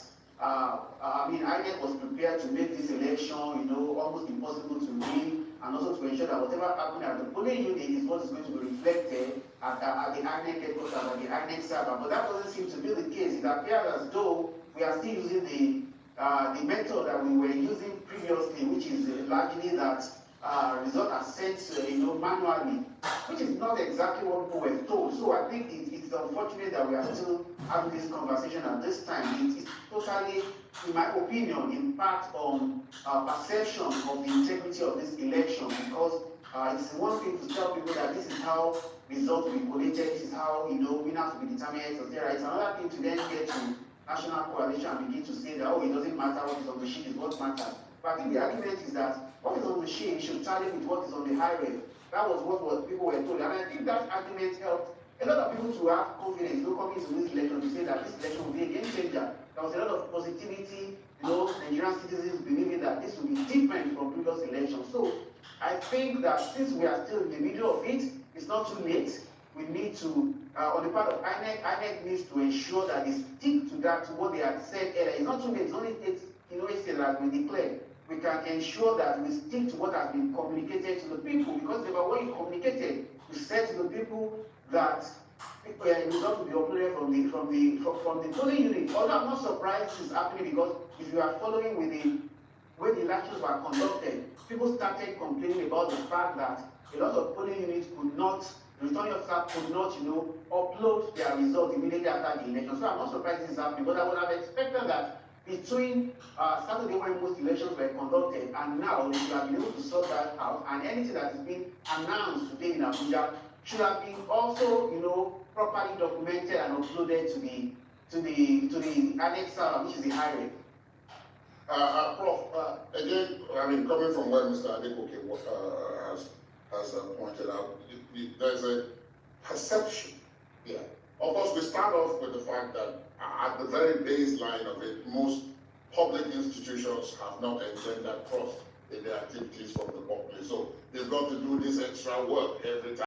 INEC was prepared to make this election, almost impossible to win, and also to ensure that whatever happened at the polling unit is what is going to be reflected at the INEC headquarters, at the INEC server. But that doesn't seem to be the case. It appears as though we are still using the method that we were using previously, which is largely that results are sent manually, which is not exactly what we were told. So I think it's unfortunate that we are still having this conversation at this time. It's totally, in my opinion, impact on perception of the integrity of this election, because it's one thing to tell people that this is how results will be collated, this is how winners will be determined, etc. It's another thing to then get to national coalition and begin to say that, it doesn't matter what is on the sheet, is what matters. But I think the argument is that what is on the sheet should tally with what is on the highway. That was what people were told. And I think that argument helped a lot of people to have confidence coming into this election, to say that this election will be a game changer. There was a lot of positivity, Nigerian citizens believing that this will be different from previous elections. So I think that since we are still in the middle of it, it's not too late. We need to, on the part of INEC needs to ensure that they stick to that, to what they had said earlier. It's not too late, it's only 8 days that we declared. We can ensure that we stick to what has been communicated to the people, because when you communicated, you said to the people that results will be uploaded from the polling unit. Although I'm not surprised this is happening, because if you are following with the way the elections were conducted, people started complaining about the fact that a lot of polling units could not, the returning officer could not, upload their results immediately after the election. So I'm not surprised this is happening, but I would have expected that between Saturday, when most elections were conducted, and now we have been able to sort that out, and anything that is being announced today in Abuja should have been also, properly documented and uploaded to the INEC server, which is the highway. Prof, again, coming from where Mr. Adegoke has pointed out, there's a perception here. Of course, we start off with the fact that at the very baseline of it, most public institutions have not engendered trust in their activities from the public. So they've got to do this extra work every time.